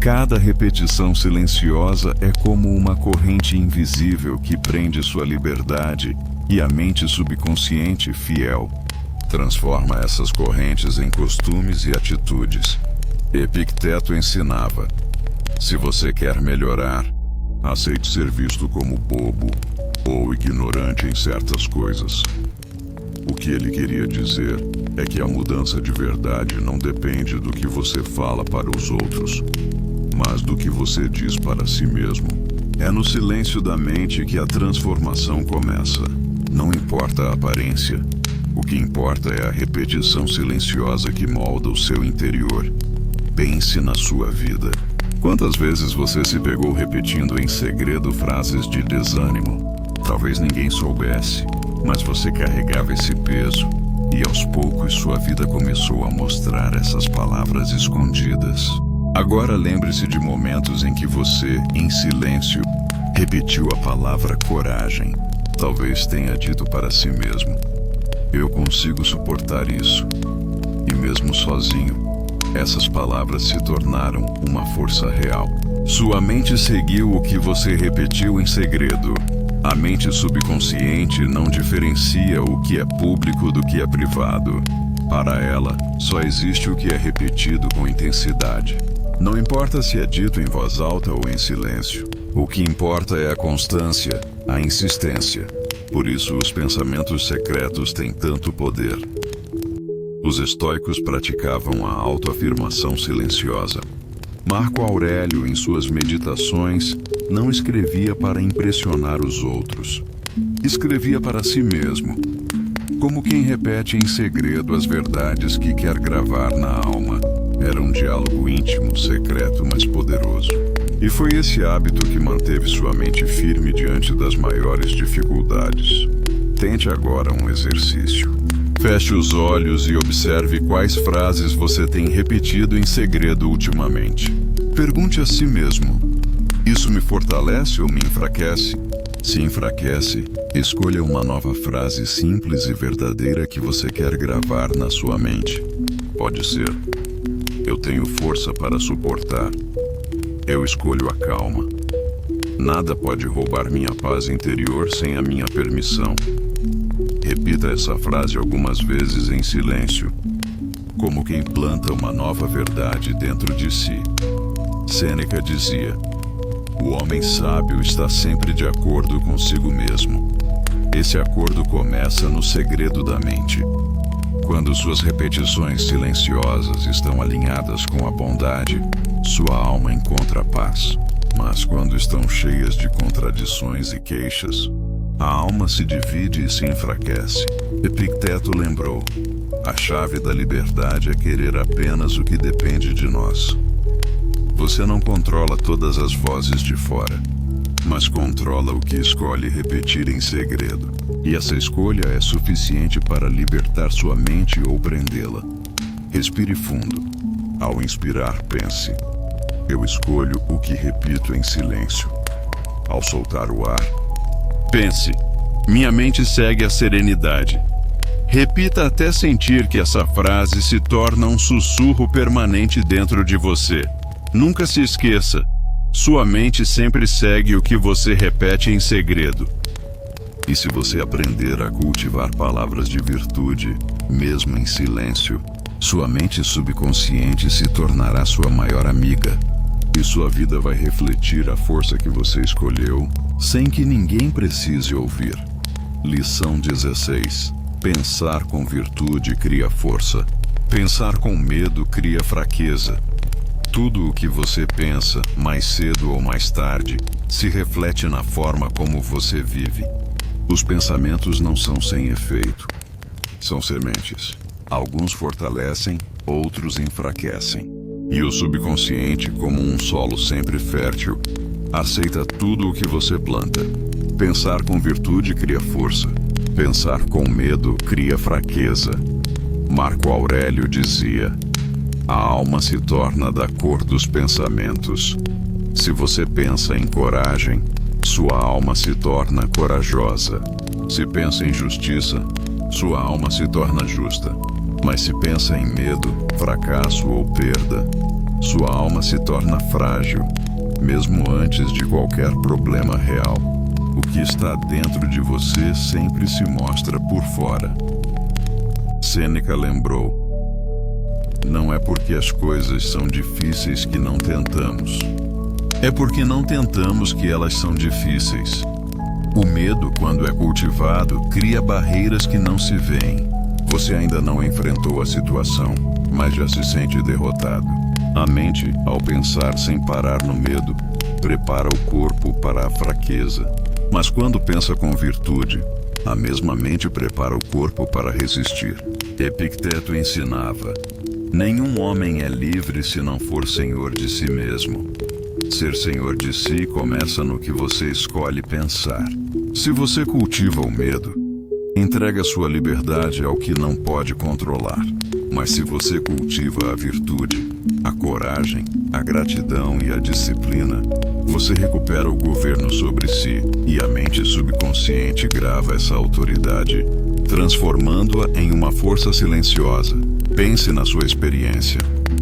Cada repetição silenciosa é como uma corrente invisível que prende sua liberdade, e a mente subconsciente, fiel, transforma essas correntes em costumes e atitudes. Epicteto ensinava: se você quer melhorar, aceite ser visto como bobo ou ignorante em certas coisas. O que ele queria dizer é que a mudança de verdade não depende do que você fala para os outros, mas do que você diz para si mesmo. É no silêncio da mente que a transformação começa. Não importa a aparência. O que importa é a repetição silenciosa que molda o seu interior. Pense na sua vida. Quantas vezes você se pegou repetindo em segredo frases de desânimo? Talvez ninguém soubesse, mas você carregava esse peso, e aos poucos sua vida começou a mostrar essas palavras escondidas. Agora lembre-se de momentos em que você, em silêncio, repetiu a palavra coragem. Talvez tenha dito para si mesmo: eu consigo suportar isso. E mesmo sozinho, essas palavras se tornaram uma força real. Sua mente seguiu o que você repetiu em segredo. A mente subconsciente não diferencia o que é público do que é privado. Para ela, só existe o que é repetido com intensidade. Não importa se é dito em voz alta ou em silêncio. O que importa é a constância, a insistência. Por isso, os pensamentos secretos têm tanto poder. Os estoicos praticavam a autoafirmação silenciosa. Marco Aurélio, em suas meditações, não escrevia para impressionar os outros. Escrevia para si mesmo, como quem repete em segredo as verdades que quer gravar na alma. Era um diálogo íntimo, secreto, mas poderoso. E foi esse hábito que manteve sua mente firme diante das maiores dificuldades. Tente agora um exercício. Feche os olhos e observe quais frases você tem repetido em segredo ultimamente. Pergunte a si mesmo: isso me fortalece ou me enfraquece? Se enfraquece, escolha uma nova frase simples e verdadeira que você quer gravar na sua mente. Pode ser: eu tenho força para suportar. Eu escolho a calma. Nada pode roubar minha paz interior sem a minha permissão. Repita essa frase algumas vezes em silêncio, como quem planta uma nova verdade dentro de si. Sêneca dizia: o homem sábio está sempre de acordo consigo mesmo. Esse acordo começa no segredo da mente. Quando suas repetições silenciosas estão alinhadas com a bondade, sua alma encontra paz. Mas quando estão cheias de contradições e queixas, a alma se divide e se enfraquece. Epicteto lembrou: a chave da liberdade é querer apenas o que depende de nós. Você não controla todas as vozes de fora, mas controla o que escolhe repetir em segredo. E essa escolha é suficiente para libertar sua mente ou prendê-la. Respire fundo. Ao inspirar, pense: eu escolho o que repito em silêncio. Ao soltar o ar, pense: minha mente segue a serenidade. Repita até sentir que essa frase se torna um sussurro permanente dentro de você. Nunca se esqueça: sua mente sempre segue o que você repete em segredo. E se você aprender a cultivar palavras de virtude, mesmo em silêncio, Sua mente subconsciente se tornará sua maior amiga. E sua vida vai refletir a força que você escolheu, sem que ninguém precise ouvir. Lição 16. Pensar com virtude cria força. Pensar com medo cria fraqueza. Tudo o que você pensa, mais cedo ou mais tarde, se reflete na forma como você vive. Os pensamentos não são sem efeito. São sementes. Alguns fortalecem, outros enfraquecem. E o subconsciente, como um solo sempre fértil, aceita tudo o que você planta. Pensar com virtude cria força. Pensar com medo cria fraqueza. Marco Aurélio dizia: a alma se torna da cor dos pensamentos. Se você pensa em coragem, sua alma se torna corajosa. Se pensa em justiça, sua alma se torna justa. Mas se pensa em medo, fracasso ou perda, sua alma se torna frágil, mesmo antes de qualquer problema real. O que está dentro de você sempre se mostra por fora. Sêneca lembrou: não é porque as coisas são difíceis que não tentamos. É porque não tentamos que elas são difíceis. O medo, quando é cultivado, cria barreiras que não se veem. Você ainda não enfrentou a situação, mas já se sente derrotado. A mente, ao pensar sem parar no medo, prepara o corpo para a fraqueza. Mas quando pensa com virtude, a mesma mente prepara o corpo para resistir. Epicteto ensinava: nenhum homem é livre se não for senhor de si mesmo. Ser senhor de si começa no que você escolhe pensar. Se você cultiva o medo, entrega sua liberdade ao que não pode controlar. Mas se você cultiva a virtude, a coragem, a gratidão e a disciplina, você recupera o governo sobre si, e a mente subconsciente grava essa autoridade, transformando-a em uma força silenciosa. Pense na sua experiência.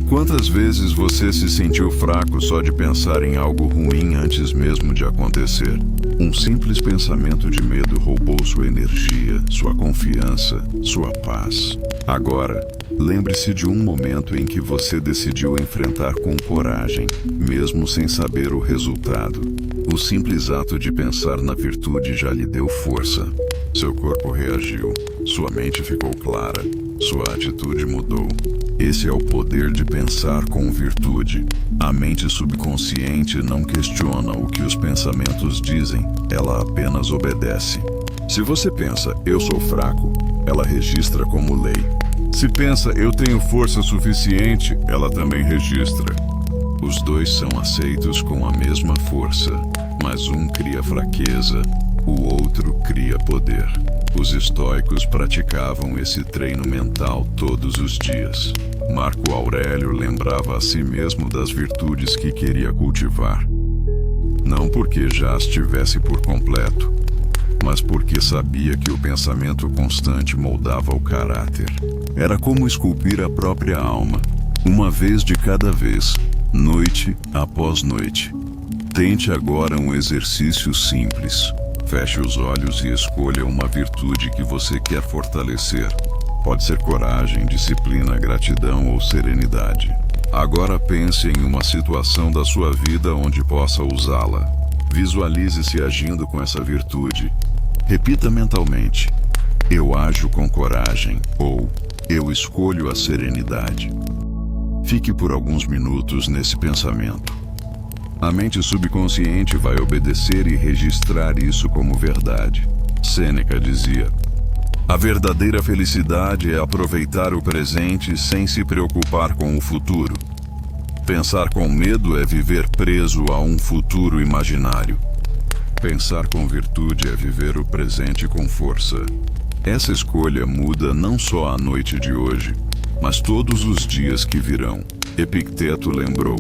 Quantas vezes você se sentiu fraco só de pensar em algo ruim antes mesmo de acontecer? Um simples pensamento de medo roubou sua energia, sua confiança, sua paz. Agora, lembre-se de um momento em que você decidiu enfrentar com coragem, mesmo sem saber o resultado. O simples ato de pensar na virtude já lhe deu força. Seu corpo reagiu, sua mente ficou clara, sua atitude mudou. Esse é o poder de pensar com virtude. A mente subconsciente não questiona o que os pensamentos dizem, ela apenas obedece. Se você pensa, eu sou fraco, ela registra como lei. Se pensa, eu tenho força suficiente, ela também registra. Os dois são aceitos com a mesma força, mas um cria fraqueza, o outro cria poder. Os estoicos praticavam esse treino mental todos os dias. Marco Aurélio lembrava a si mesmo das virtudes que queria cultivar. Não porque já as tivesse por completo, mas porque sabia que o pensamento constante moldava o caráter. Era como esculpir a própria alma, uma vez de cada vez, noite após noite. Tente agora um exercício simples. Feche os olhos e escolha uma virtude que você quer fortalecer. Pode ser coragem, disciplina, gratidão ou serenidade. Agora pense em uma situação da sua vida onde possa usá-la. Visualize-se agindo com essa virtude. Repita mentalmente: eu ajo com coragem, ou eu escolho a serenidade. Fique por alguns minutos nesse pensamento. A mente subconsciente vai obedecer e registrar isso como verdade. Sêneca dizia: a verdadeira felicidade é aproveitar o presente sem se preocupar com o futuro. Pensar com medo é viver preso a um futuro imaginário. Pensar com virtude é viver o presente com força. Essa escolha muda não só a noite de hoje, mas todos os dias que virão. Epicteto lembrou: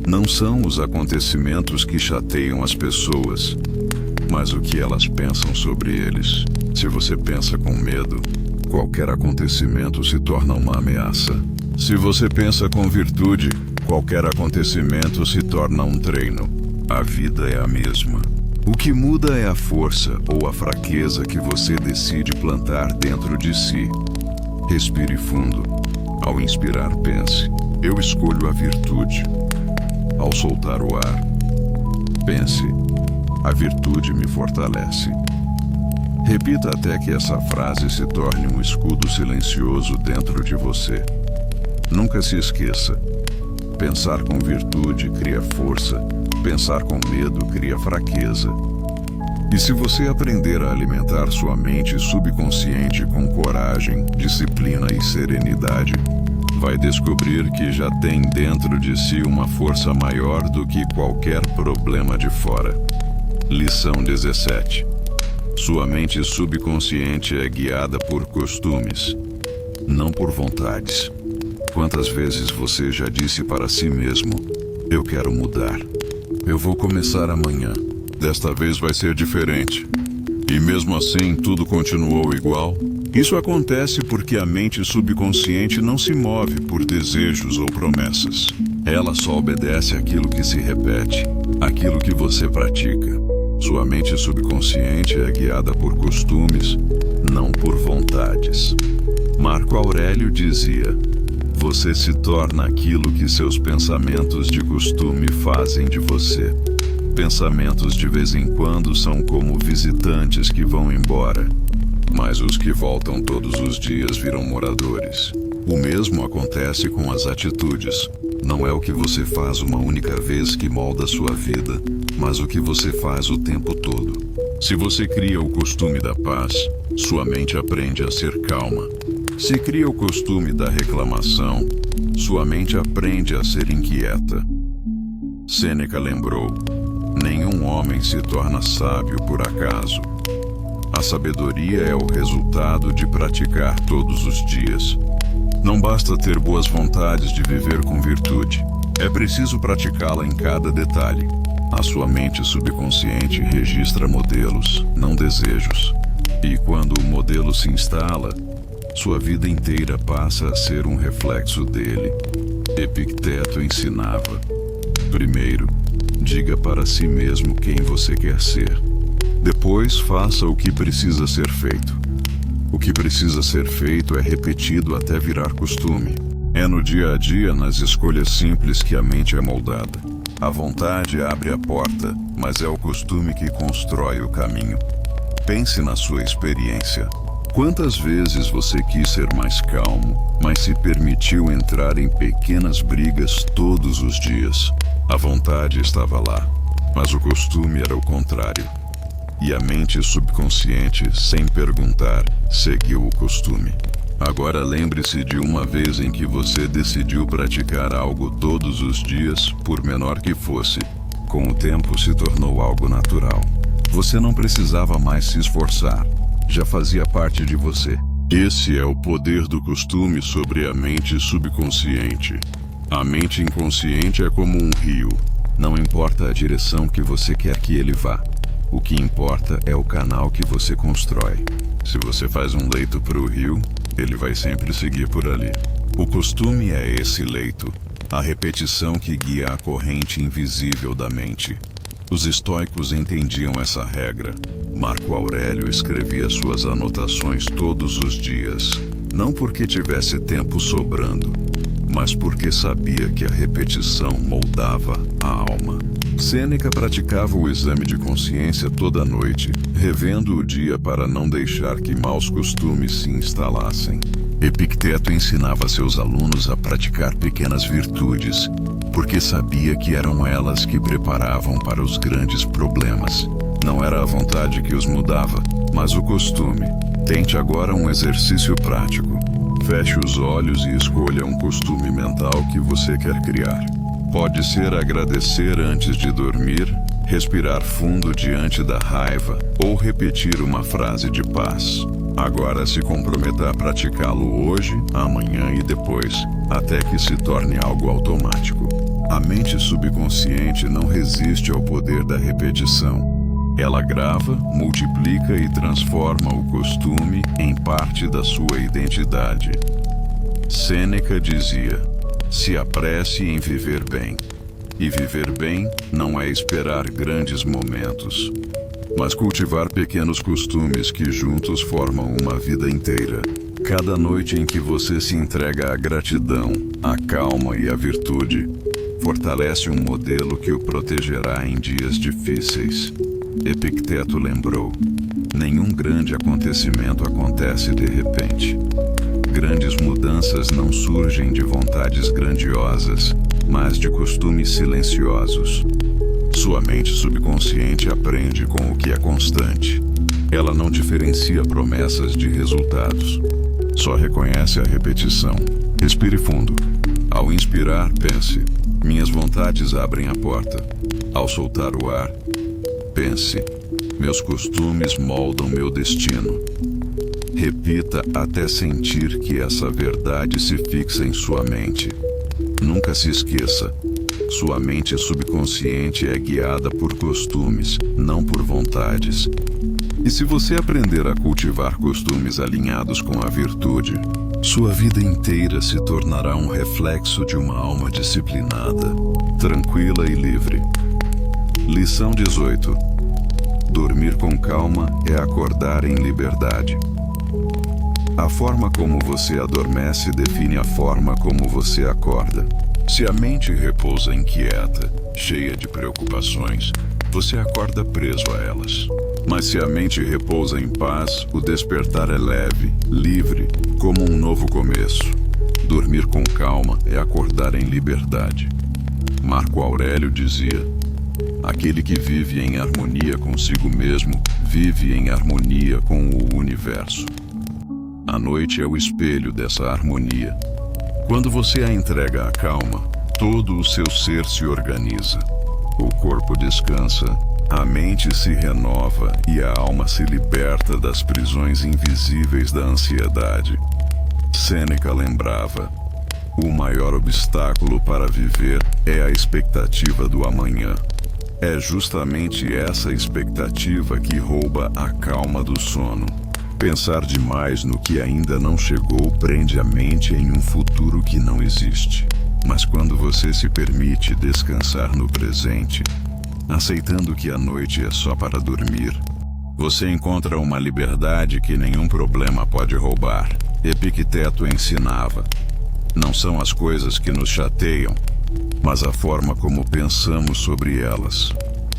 não são os acontecimentos que chateiam as pessoas, mas o que elas pensam sobre eles. Se você pensa com medo, qualquer acontecimento se torna uma ameaça. Se você pensa com virtude, qualquer acontecimento se torna um treino. A vida é a mesma. O que muda é a força ou a fraqueza que você decide plantar dentro de si. Respire fundo. Ao inspirar, pense: eu escolho a virtude. Ao soltar o ar, pense: a virtude me fortalece. Repita até que essa frase se torne um escudo silencioso dentro de você. Nunca se esqueça: pensar com virtude cria força, pensar com medo cria fraqueza. E se você aprender a alimentar sua mente subconsciente com coragem, disciplina e serenidade, vai descobrir que já tem dentro de si uma força maior do que qualquer problema de fora. Lição 17. Sua mente subconsciente é guiada por costumes, não por vontades. Quantas vezes você já disse para si mesmo: eu quero mudar, eu vou começar amanhã, desta vez vai ser diferente. E mesmo assim tudo continuou igual? Isso acontece porque a mente subconsciente não se move por desejos ou promessas. Ela só obedece àquilo que se repete, àquilo que você pratica. Sua mente subconsciente é guiada por costumes, não por vontades. Marco Aurélio dizia: você se torna aquilo que seus pensamentos de costume fazem de você. Pensamentos de vez em quando são como visitantes que vão embora, mas os que voltam todos os dias viram moradores. O mesmo acontece com as atitudes. Não é o que você faz uma única vez que molda sua vida, mas o que você faz o tempo todo. Se você cria o costume da paz, sua mente aprende a ser calma. Se cria o costume da reclamação, sua mente aprende a ser inquieta. Sêneca lembrou: nenhum homem se torna sábio por acaso. A sabedoria é o resultado de praticar todos os dias. Não basta ter boas vontades de viver com virtude. É preciso praticá-la em cada detalhe. A sua mente subconsciente registra modelos, não desejos. E quando o modelo se instala, sua vida inteira passa a ser um reflexo dele. Epicteto ensinava: primeiro, diga para si mesmo quem você quer ser. Depois, faça o que precisa ser feito. O que precisa ser feito é repetido até virar costume. É no dia a dia, nas escolhas simples, que a mente é moldada. A vontade abre a porta, mas é o costume que constrói o caminho. Pense na sua experiência. Quantas vezes você quis ser mais calmo, mas se permitiu entrar em pequenas brigas todos os dias? A vontade estava lá, mas o costume era o contrário. E a mente subconsciente, sem perguntar, seguiu o costume. Agora lembre-se de uma vez em que você decidiu praticar algo todos os dias, por menor que fosse. Com o tempo se tornou algo natural. Você não precisava mais se esforçar. Já fazia parte de você. Esse é o poder do costume sobre a mente subconsciente. A mente inconsciente é como um rio. Não importa a direção que você quer que ele vá. O que importa é o canal que você constrói. Se você faz um leito para o rio, ele vai sempre seguir por ali. O costume é esse leito, a repetição que guia a corrente invisível da mente. Os estoicos entendiam essa regra. Marco Aurélio escrevia suas anotações todos os dias, não porque tivesse tempo sobrando, mas porque sabia que a repetição moldava a alma. Sêneca praticava o exame de consciência toda noite, revendo o dia para não deixar que maus costumes se instalassem. Epicteto ensinava seus alunos a praticar pequenas virtudes, porque sabia que eram elas que preparavam para os grandes problemas. Não era a vontade que os mudava, mas o costume. Tente agora um exercício prático. Feche os olhos e escolha um costume mental que você quer criar. Pode ser agradecer antes de dormir, respirar fundo diante da raiva ou repetir uma frase de paz. Agora se comprometa a praticá-lo hoje, amanhã e depois, até que se torne algo automático. A mente subconsciente não resiste ao poder da repetição. Ela grava, multiplica e transforma o costume em parte da sua identidade. Sêneca dizia: se apresse em viver bem. E viver bem não é esperar grandes momentos, mas cultivar pequenos costumes que juntos formam uma vida inteira. Cada noite em que você se entrega à gratidão, à calma e à virtude, fortalece um modelo que o protegerá em dias difíceis. Epicteto lembrou: nenhum grande acontecimento acontece de repente. Grandes mudanças não surgem de vontades grandiosas, mas de costumes silenciosos. Sua mente subconsciente aprende com o que é constante. Ela não diferencia promessas de resultados. Só reconhece a repetição. Respire fundo. Ao inspirar, pense: minhas vontades abrem a porta. Ao soltar o ar, pense: meus costumes moldam meu destino. Repita até sentir que essa verdade se fixa em sua mente. Nunca se esqueça: sua mente subconsciente é guiada por costumes, não por vontades. E se você aprender a cultivar costumes alinhados com a virtude, sua vida inteira se tornará um reflexo de uma alma disciplinada, tranquila e livre. Lição 18. Dormir com calma é acordar em liberdade. A forma como você adormece define a forma como você acorda. Se a mente repousa inquieta, cheia de preocupações, você acorda preso a elas. Mas se a mente repousa em paz, o despertar é leve, livre, como um novo começo. Dormir com calma é acordar em liberdade. Marco Aurélio dizia: aquele que vive em harmonia consigo mesmo, vive em harmonia com o universo. A noite é o espelho dessa harmonia. Quando você a entrega à calma, todo o seu ser se organiza. O corpo descansa, a mente se renova e a alma se liberta das prisões invisíveis da ansiedade. Sêneca lembrava: o maior obstáculo para viver é a expectativa do amanhã. É justamente essa expectativa que rouba a calma do sono. Pensar demais no que ainda não chegou prende a mente em um futuro que não existe. Mas quando você se permite descansar no presente, aceitando que a noite é só para dormir, você encontra uma liberdade que nenhum problema pode roubar. Epicteto ensinava: não são as coisas que nos chateiam, mas a forma como pensamos sobre elas.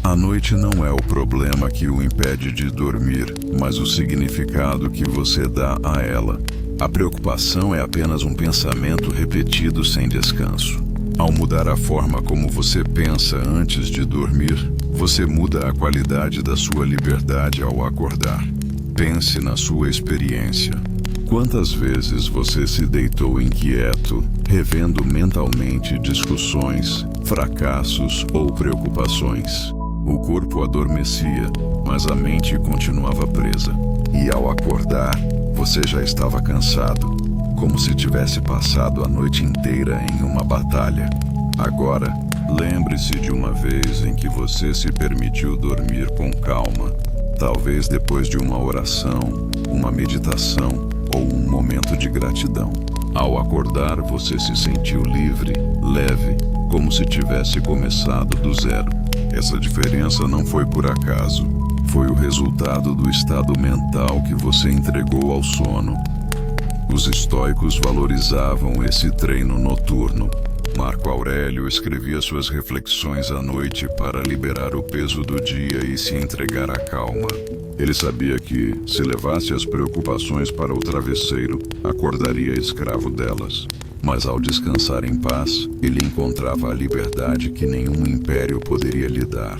A noite não é o problema que o impede de dormir, mas o significado que você dá a ela. A preocupação é apenas um pensamento repetido sem descanso. Ao mudar a forma como você pensa antes de dormir, você muda a qualidade da sua liberdade ao acordar. Pense na sua experiência. Quantas vezes você se deitou inquieto, revendo mentalmente discussões, fracassos ou preocupações? O corpo adormecia, mas a mente continuava presa. E ao acordar, você já estava cansado, como se tivesse passado a noite inteira em uma batalha. Agora, lembre-se de uma vez em que você se permitiu dormir com calma, talvez depois de uma oração, uma meditação ou um momento de gratidão. Ao acordar, você se sentiu livre, leve, como se tivesse começado do zero. Essa diferença não foi por acaso. Foi o resultado do estado mental que você entregou ao sono. Os estoicos valorizavam esse treino noturno. Marco Aurélio escrevia suas reflexões à noite para liberar o peso do dia e se entregar à calma. Ele sabia que, se levasse as preocupações para o travesseiro, acordaria escravo delas. Mas ao descansar em paz, ele encontrava a liberdade que nenhum império poderia lhe dar.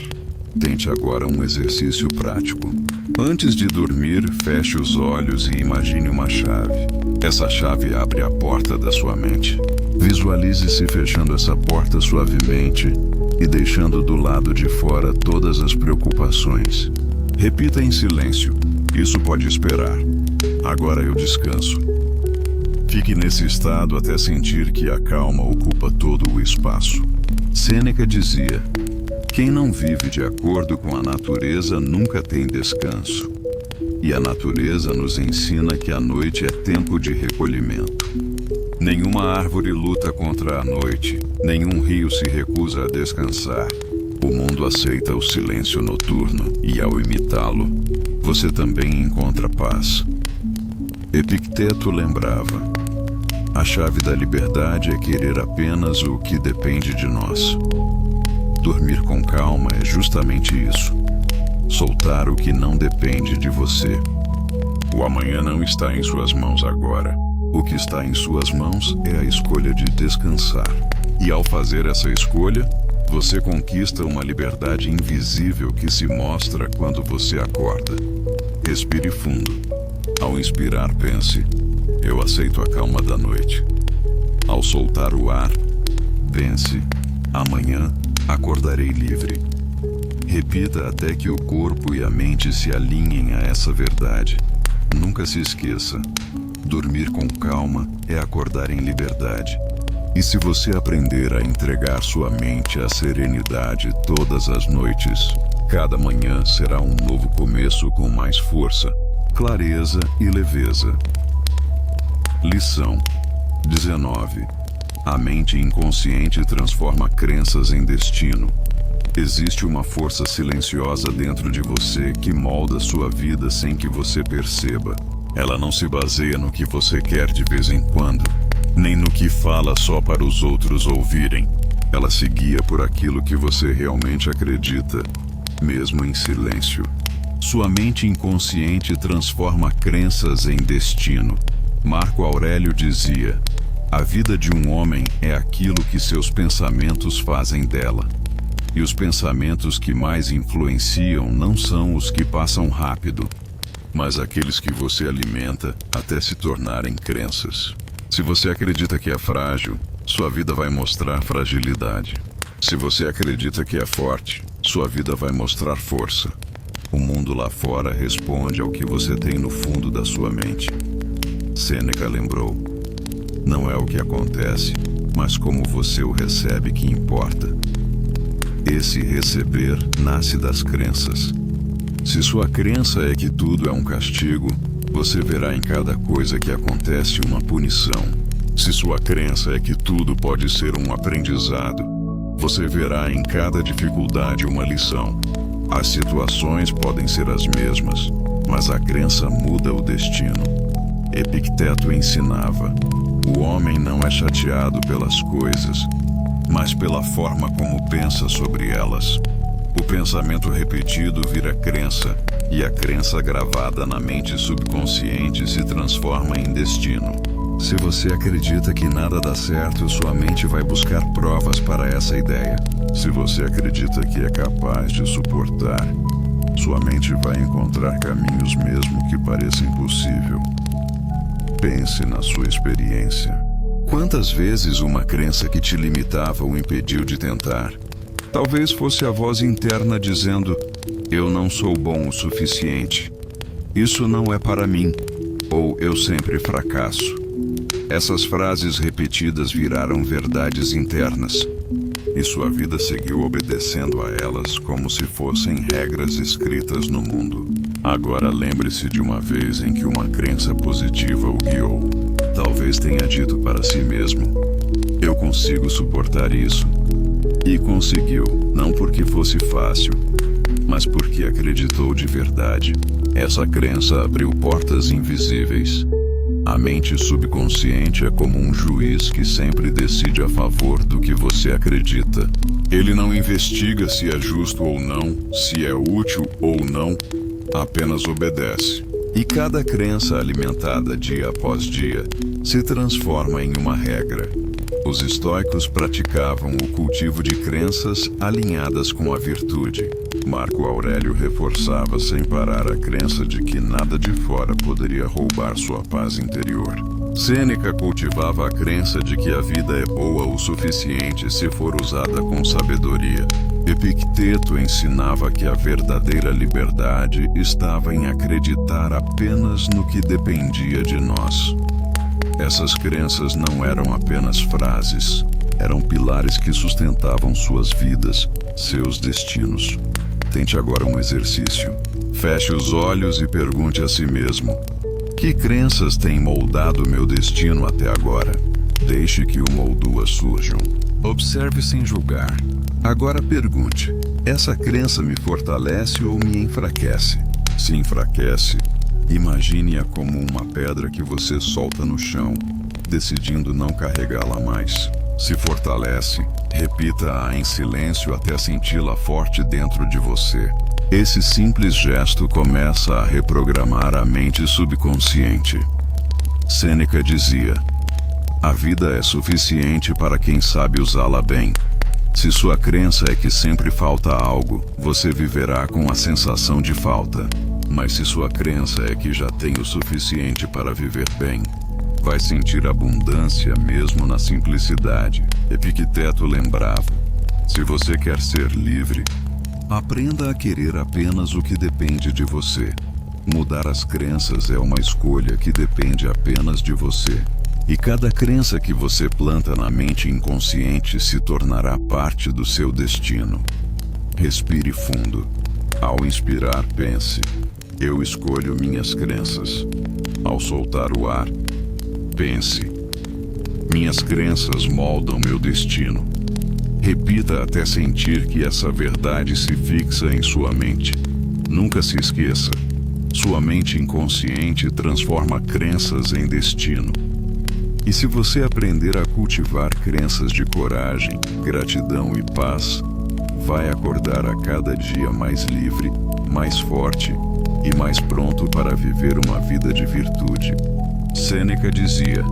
Tente agora um exercício prático. Antes de dormir, feche os olhos e imagine uma chave. Essa chave abre a porta da sua mente. Visualize-se fechando essa porta suavemente e deixando do lado de fora todas as preocupações. Repita em silêncio: isso pode esperar. Agora eu descanso. Fique nesse estado até sentir que a calma ocupa todo o espaço. Sêneca dizia: quem não vive de acordo com a natureza nunca tem descanso. E a natureza nos ensina que a noite é tempo de recolhimento. Nenhuma árvore luta contra a noite, nenhum rio se recusa a descansar. O mundo aceita o silêncio noturno e, ao imitá-lo, você também encontra paz. Epicteto lembrava: a chave da liberdade é querer apenas o que depende de nós. Dormir com calma é justamente isso. Soltar o que não depende de você. O amanhã não está em suas mãos agora. O que está em suas mãos é a escolha de descansar. E ao fazer essa escolha, você conquista uma liberdade invisível que se mostra quando você acorda. Respire fundo. Ao inspirar, pense: eu aceito a calma da noite. Ao soltar o ar, pense: amanhã acordarei livre. Repita até que o corpo e a mente se alinhem a essa verdade. Nunca se esqueça: dormir com calma é acordar em liberdade. E se você aprender a entregar sua mente à serenidade todas as noites, cada manhã será um novo começo com mais força, clareza e leveza. Lição 19. A mente inconsciente transforma crenças em destino. Existe uma força silenciosa dentro de você que molda sua vida sem que você perceba. Ela não se baseia no que você quer de vez em quando, nem no que fala só para os outros ouvirem. Ela se guia por aquilo que você realmente acredita, mesmo em silêncio. Sua mente inconsciente transforma crenças em destino. Marco Aurélio dizia: a vida de um homem é aquilo que seus pensamentos fazem dela. E os pensamentos que mais influenciam não são os que passam rápido, mas aqueles que você alimenta até se tornarem crenças. Se você acredita que é frágil, sua vida vai mostrar fragilidade. Se você acredita que é forte, sua vida vai mostrar força. O mundo lá fora responde ao que você tem no fundo da sua mente. Sêneca lembrou: não é o que acontece, mas como você o recebe que importa. Esse receber nasce das crenças. Se sua crença é que tudo é um castigo, você verá em cada coisa que acontece uma punição. Se sua crença é que tudo pode ser um aprendizado, você verá em cada dificuldade uma lição. As situações podem ser as mesmas, mas a crença muda o destino. Epicteto ensinava: o homem não é chateado pelas coisas, mas pela forma como pensa sobre elas. O pensamento repetido vira crença, e a crença gravada na mente subconsciente se transforma em destino. Se você acredita que nada dá certo, sua mente vai buscar provas para essa ideia. Se você acredita que é capaz de suportar, sua mente vai encontrar caminhos mesmo que pareça impossível. Pense na sua experiência. Quantas vezes uma crença que te limitava o impediu de tentar? Talvez fosse a voz interna dizendo: eu não sou bom o suficiente. Isso não é para mim. Ou eu sempre fracasso. Essas frases repetidas viraram verdades internas, e sua vida seguiu obedecendo a elas como se fossem regras escritas no mundo. Agora lembre-se de uma vez em que uma crença positiva o guiou. Talvez tenha dito para si mesmo: eu consigo suportar isso. E conseguiu, não porque fosse fácil, mas porque acreditou de verdade. Essa crença abriu portas invisíveis. A mente subconsciente é como um juiz que sempre decide a favor do que você acredita. Ele não investiga se é justo ou não, se é útil ou não, apenas obedece. E cada crença alimentada dia após dia se transforma em uma regra. Os estoicos praticavam o cultivo de crenças alinhadas com a virtude. Marco Aurélio reforçava sem parar a crença de que nada de fora poderia roubar sua paz interior. Sêneca cultivava a crença de que a vida é boa o suficiente se for usada com sabedoria. Epicteto ensinava que a verdadeira liberdade estava em acreditar apenas no que dependia de nós. Essas crenças não eram apenas frases, eram pilares que sustentavam suas vidas, seus destinos. Tente agora um exercício. Feche os olhos e pergunte a si mesmo: que crenças têm moldado meu destino até agora? Deixe que uma ou duas surjam. Observe sem julgar. Agora pergunte: essa crença me fortalece ou me enfraquece? Se enfraquece, Imagine-a como uma pedra que você solta no chão, decidindo não carregá-la mais. Se fortalece, repita-a em silêncio até senti-la forte dentro de você. Esse simples gesto começa a reprogramar a mente subconsciente. Sêneca dizia: a vida é suficiente para quem sabe usá-la bem. Se sua crença é que sempre falta algo, você viverá com a sensação de falta. Mas se sua crença é que já tem o suficiente para viver bem, vai sentir abundância mesmo na simplicidade. Epicteto lembrava: se você quer ser livre, aprenda a querer apenas o que depende de você. Mudar as crenças é uma escolha que depende apenas de você. E cada crença que você planta na mente inconsciente se tornará parte do seu destino. Respire fundo. Ao inspirar, pense: eu escolho minhas crenças. Ao soltar o ar, pense: minhas crenças moldam meu destino. Repita até sentir que essa verdade se fixa em sua mente. Nunca se esqueça: sua mente inconsciente transforma crenças em destino. E se você aprender a cultivar crenças de coragem, gratidão e paz, vai acordar a cada dia mais livre, mais forte e mais pronto para viver uma vida de virtude. Sêneca dizia: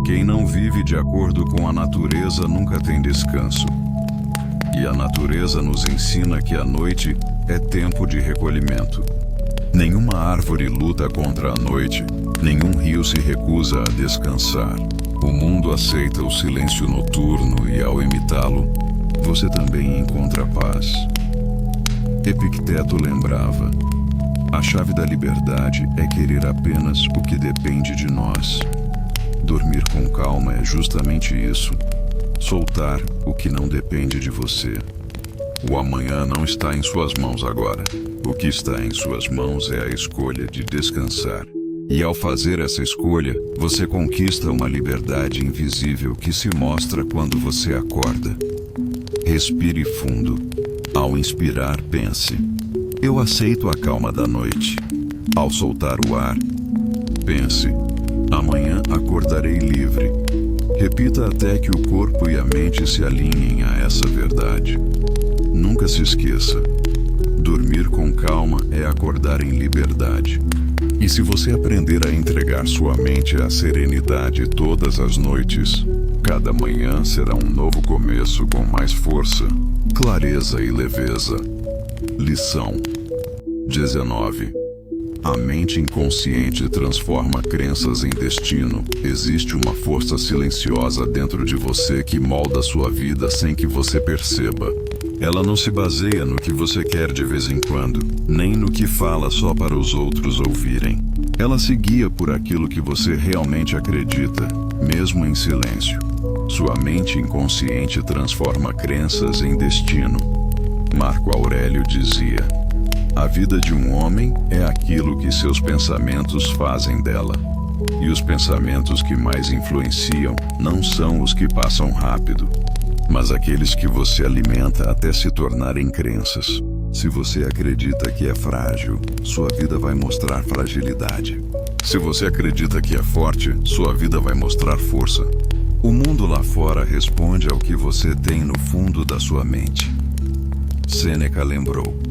quem não vive de acordo com a natureza nunca tem descanso. E a natureza nos ensina que a noite é tempo de recolhimento. Nenhuma árvore luta contra a noite, nenhum rio se recusa a descansar. O mundo aceita o silêncio noturno e, ao imitá-lo, você também encontra paz. Epicteto lembrava: a chave da liberdade é querer apenas o que depende de nós. Dormir com calma é justamente isso: soltar o que não depende de você. O amanhã não está em suas mãos agora. O que está em suas mãos é a escolha de descansar. E ao fazer essa escolha, você conquista uma liberdade invisível que se mostra quando você acorda. Respire fundo. Ao inspirar, pense: eu aceito a calma da noite. Ao soltar o ar, pense: amanhã acordarei livre. Repita até que o corpo e a mente se alinhem a essa verdade. Nunca se esqueça: dormir com calma é acordar em liberdade. E se você aprender a entregar sua mente à serenidade todas as noites, cada manhã será um novo começo com mais força, clareza e leveza. Lição 19. A mente inconsciente transforma crenças em destino. Existe uma força silenciosa dentro de você que molda sua vida sem que você perceba. Ela não se baseia no que você quer de vez em quando, nem no que fala só para os outros ouvirem. Ela se guia por aquilo que você realmente acredita, mesmo em silêncio. Sua mente inconsciente transforma crenças em destino. Marco Aurélio dizia: a vida de um homem é aquilo que seus pensamentos fazem dela. E os pensamentos que mais influenciam não são os que passam rápido, mas aqueles que você alimenta até se tornarem crenças. Se você acredita que é frágil, sua vida vai mostrar fragilidade. Se você acredita que é forte, sua vida vai mostrar força. O mundo lá fora responde ao que você tem no fundo da sua mente. Sêneca lembrou: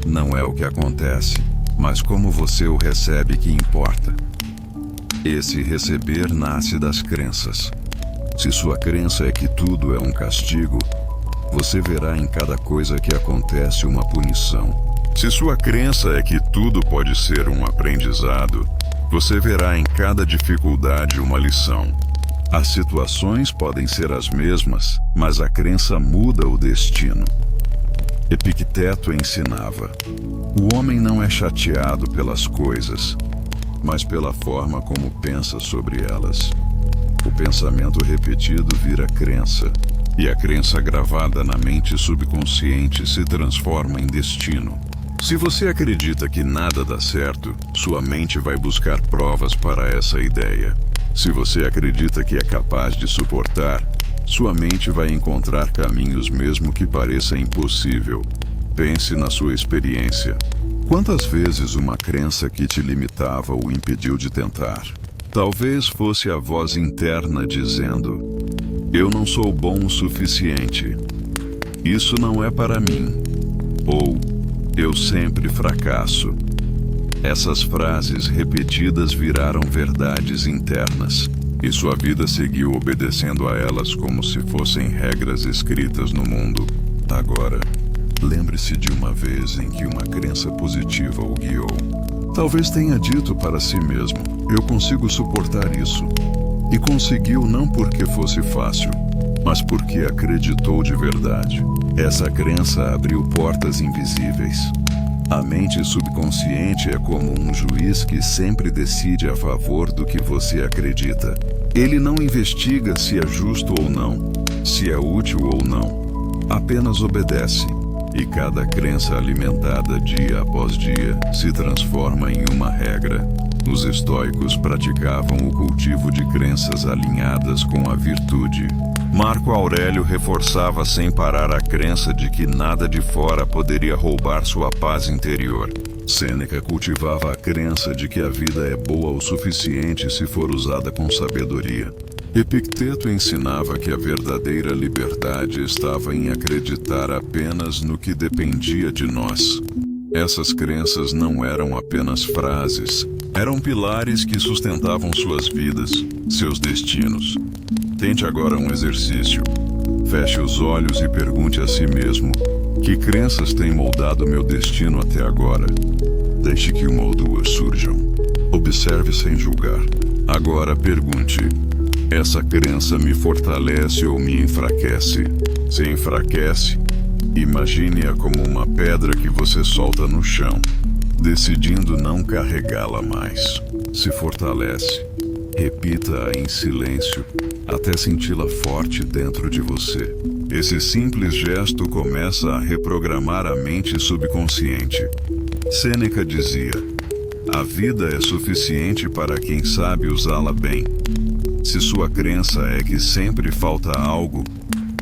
não é o que acontece, mas como você o recebe que importa. Esse receber nasce das crenças. Se sua crença é que tudo é um castigo, você verá em cada coisa que acontece uma punição. Se sua crença é que tudo pode ser um aprendizado, você verá em cada dificuldade uma lição. As situações podem ser as mesmas, mas a crença muda o destino. Epicteto ensinava: o homem não é chateado pelas coisas, mas pela forma como pensa sobre elas. O pensamento repetido vira crença, e a crença gravada na mente subconsciente se transforma em destino. Se você acredita que nada dá certo, sua mente vai buscar provas para essa ideia. Se você acredita que é capaz de suportar, sua mente vai encontrar caminhos mesmo que pareça impossível. Pense na sua experiência. Quantas vezes uma crença que te limitava o impediu de tentar? Talvez fosse a voz interna dizendo: eu não sou bom o suficiente. Isso não é para mim. Ou eu sempre fracasso. Essas frases repetidas viraram verdades internas, e sua vida seguiu obedecendo a elas como se fossem regras escritas no mundo. Agora, lembre-se de uma vez em que uma crença positiva o guiou. Talvez tenha dito para si mesmo: eu consigo suportar isso. E conseguiu não porque fosse fácil, mas porque acreditou de verdade. Essa crença abriu portas invisíveis. A mente subconsciente é como um juiz que sempre decide a favor do que você acredita. Ele não investiga se é justo ou não, se é útil ou não. Apenas obedece. E cada crença alimentada dia após dia se transforma em uma regra. Os estoicos praticavam o cultivo de crenças alinhadas com a virtude. Marco Aurélio reforçava sem parar a crença de que nada de fora poderia roubar sua paz interior. Sêneca cultivava a crença de que a vida é boa o suficiente se for usada com sabedoria. Epicteto ensinava que a verdadeira liberdade estava em acreditar apenas no que dependia de nós. Essas crenças não eram apenas frases, eram pilares que sustentavam suas vidas, seus destinos. Tente agora um exercício. Feche os olhos e pergunte a si mesmo: que crenças têm moldado meu destino até agora? Deixe que uma ou duas surjam. Observe sem julgar. Agora pergunte: essa crença me fortalece ou me enfraquece? Se enfraquece, imagine-a como uma pedra que você solta no chão, decidindo não carregá-la mais. Se fortalece, repita-a em silêncio, até senti-la forte dentro de você. Esse simples gesto começa a reprogramar a mente subconsciente. Sêneca dizia: a vida é suficiente para quem sabe usá-la bem. Se sua crença é que sempre falta algo,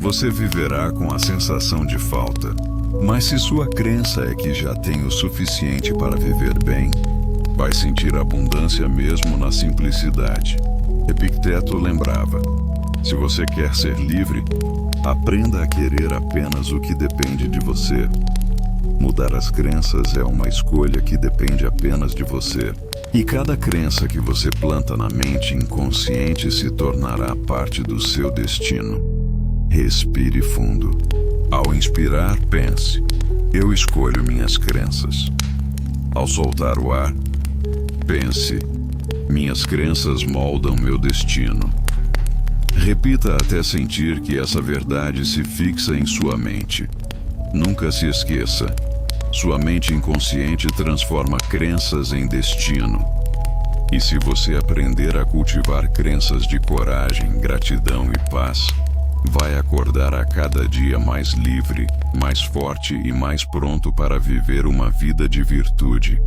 você viverá com a sensação de falta. Mas se sua crença é que já tem o suficiente para viver bem, vai sentir abundância mesmo na simplicidade. Epicteto lembrava: se você quer ser livre, aprenda a querer apenas o que depende de você. Mudar as crenças é uma escolha que depende apenas de você. E cada crença que você planta na mente inconsciente se tornará parte do seu destino. Respire fundo. Ao inspirar, pense: eu escolho minhas crenças. Ao soltar o ar, pense: minhas crenças moldam meu destino. Repita até sentir que essa verdade se fixa em sua mente. Nunca se esqueça: sua mente inconsciente transforma crenças em destino. E se você aprender a cultivar crenças de coragem, gratidão e paz, vai acordar a cada dia mais livre, mais forte e mais pronto para viver uma vida de virtude.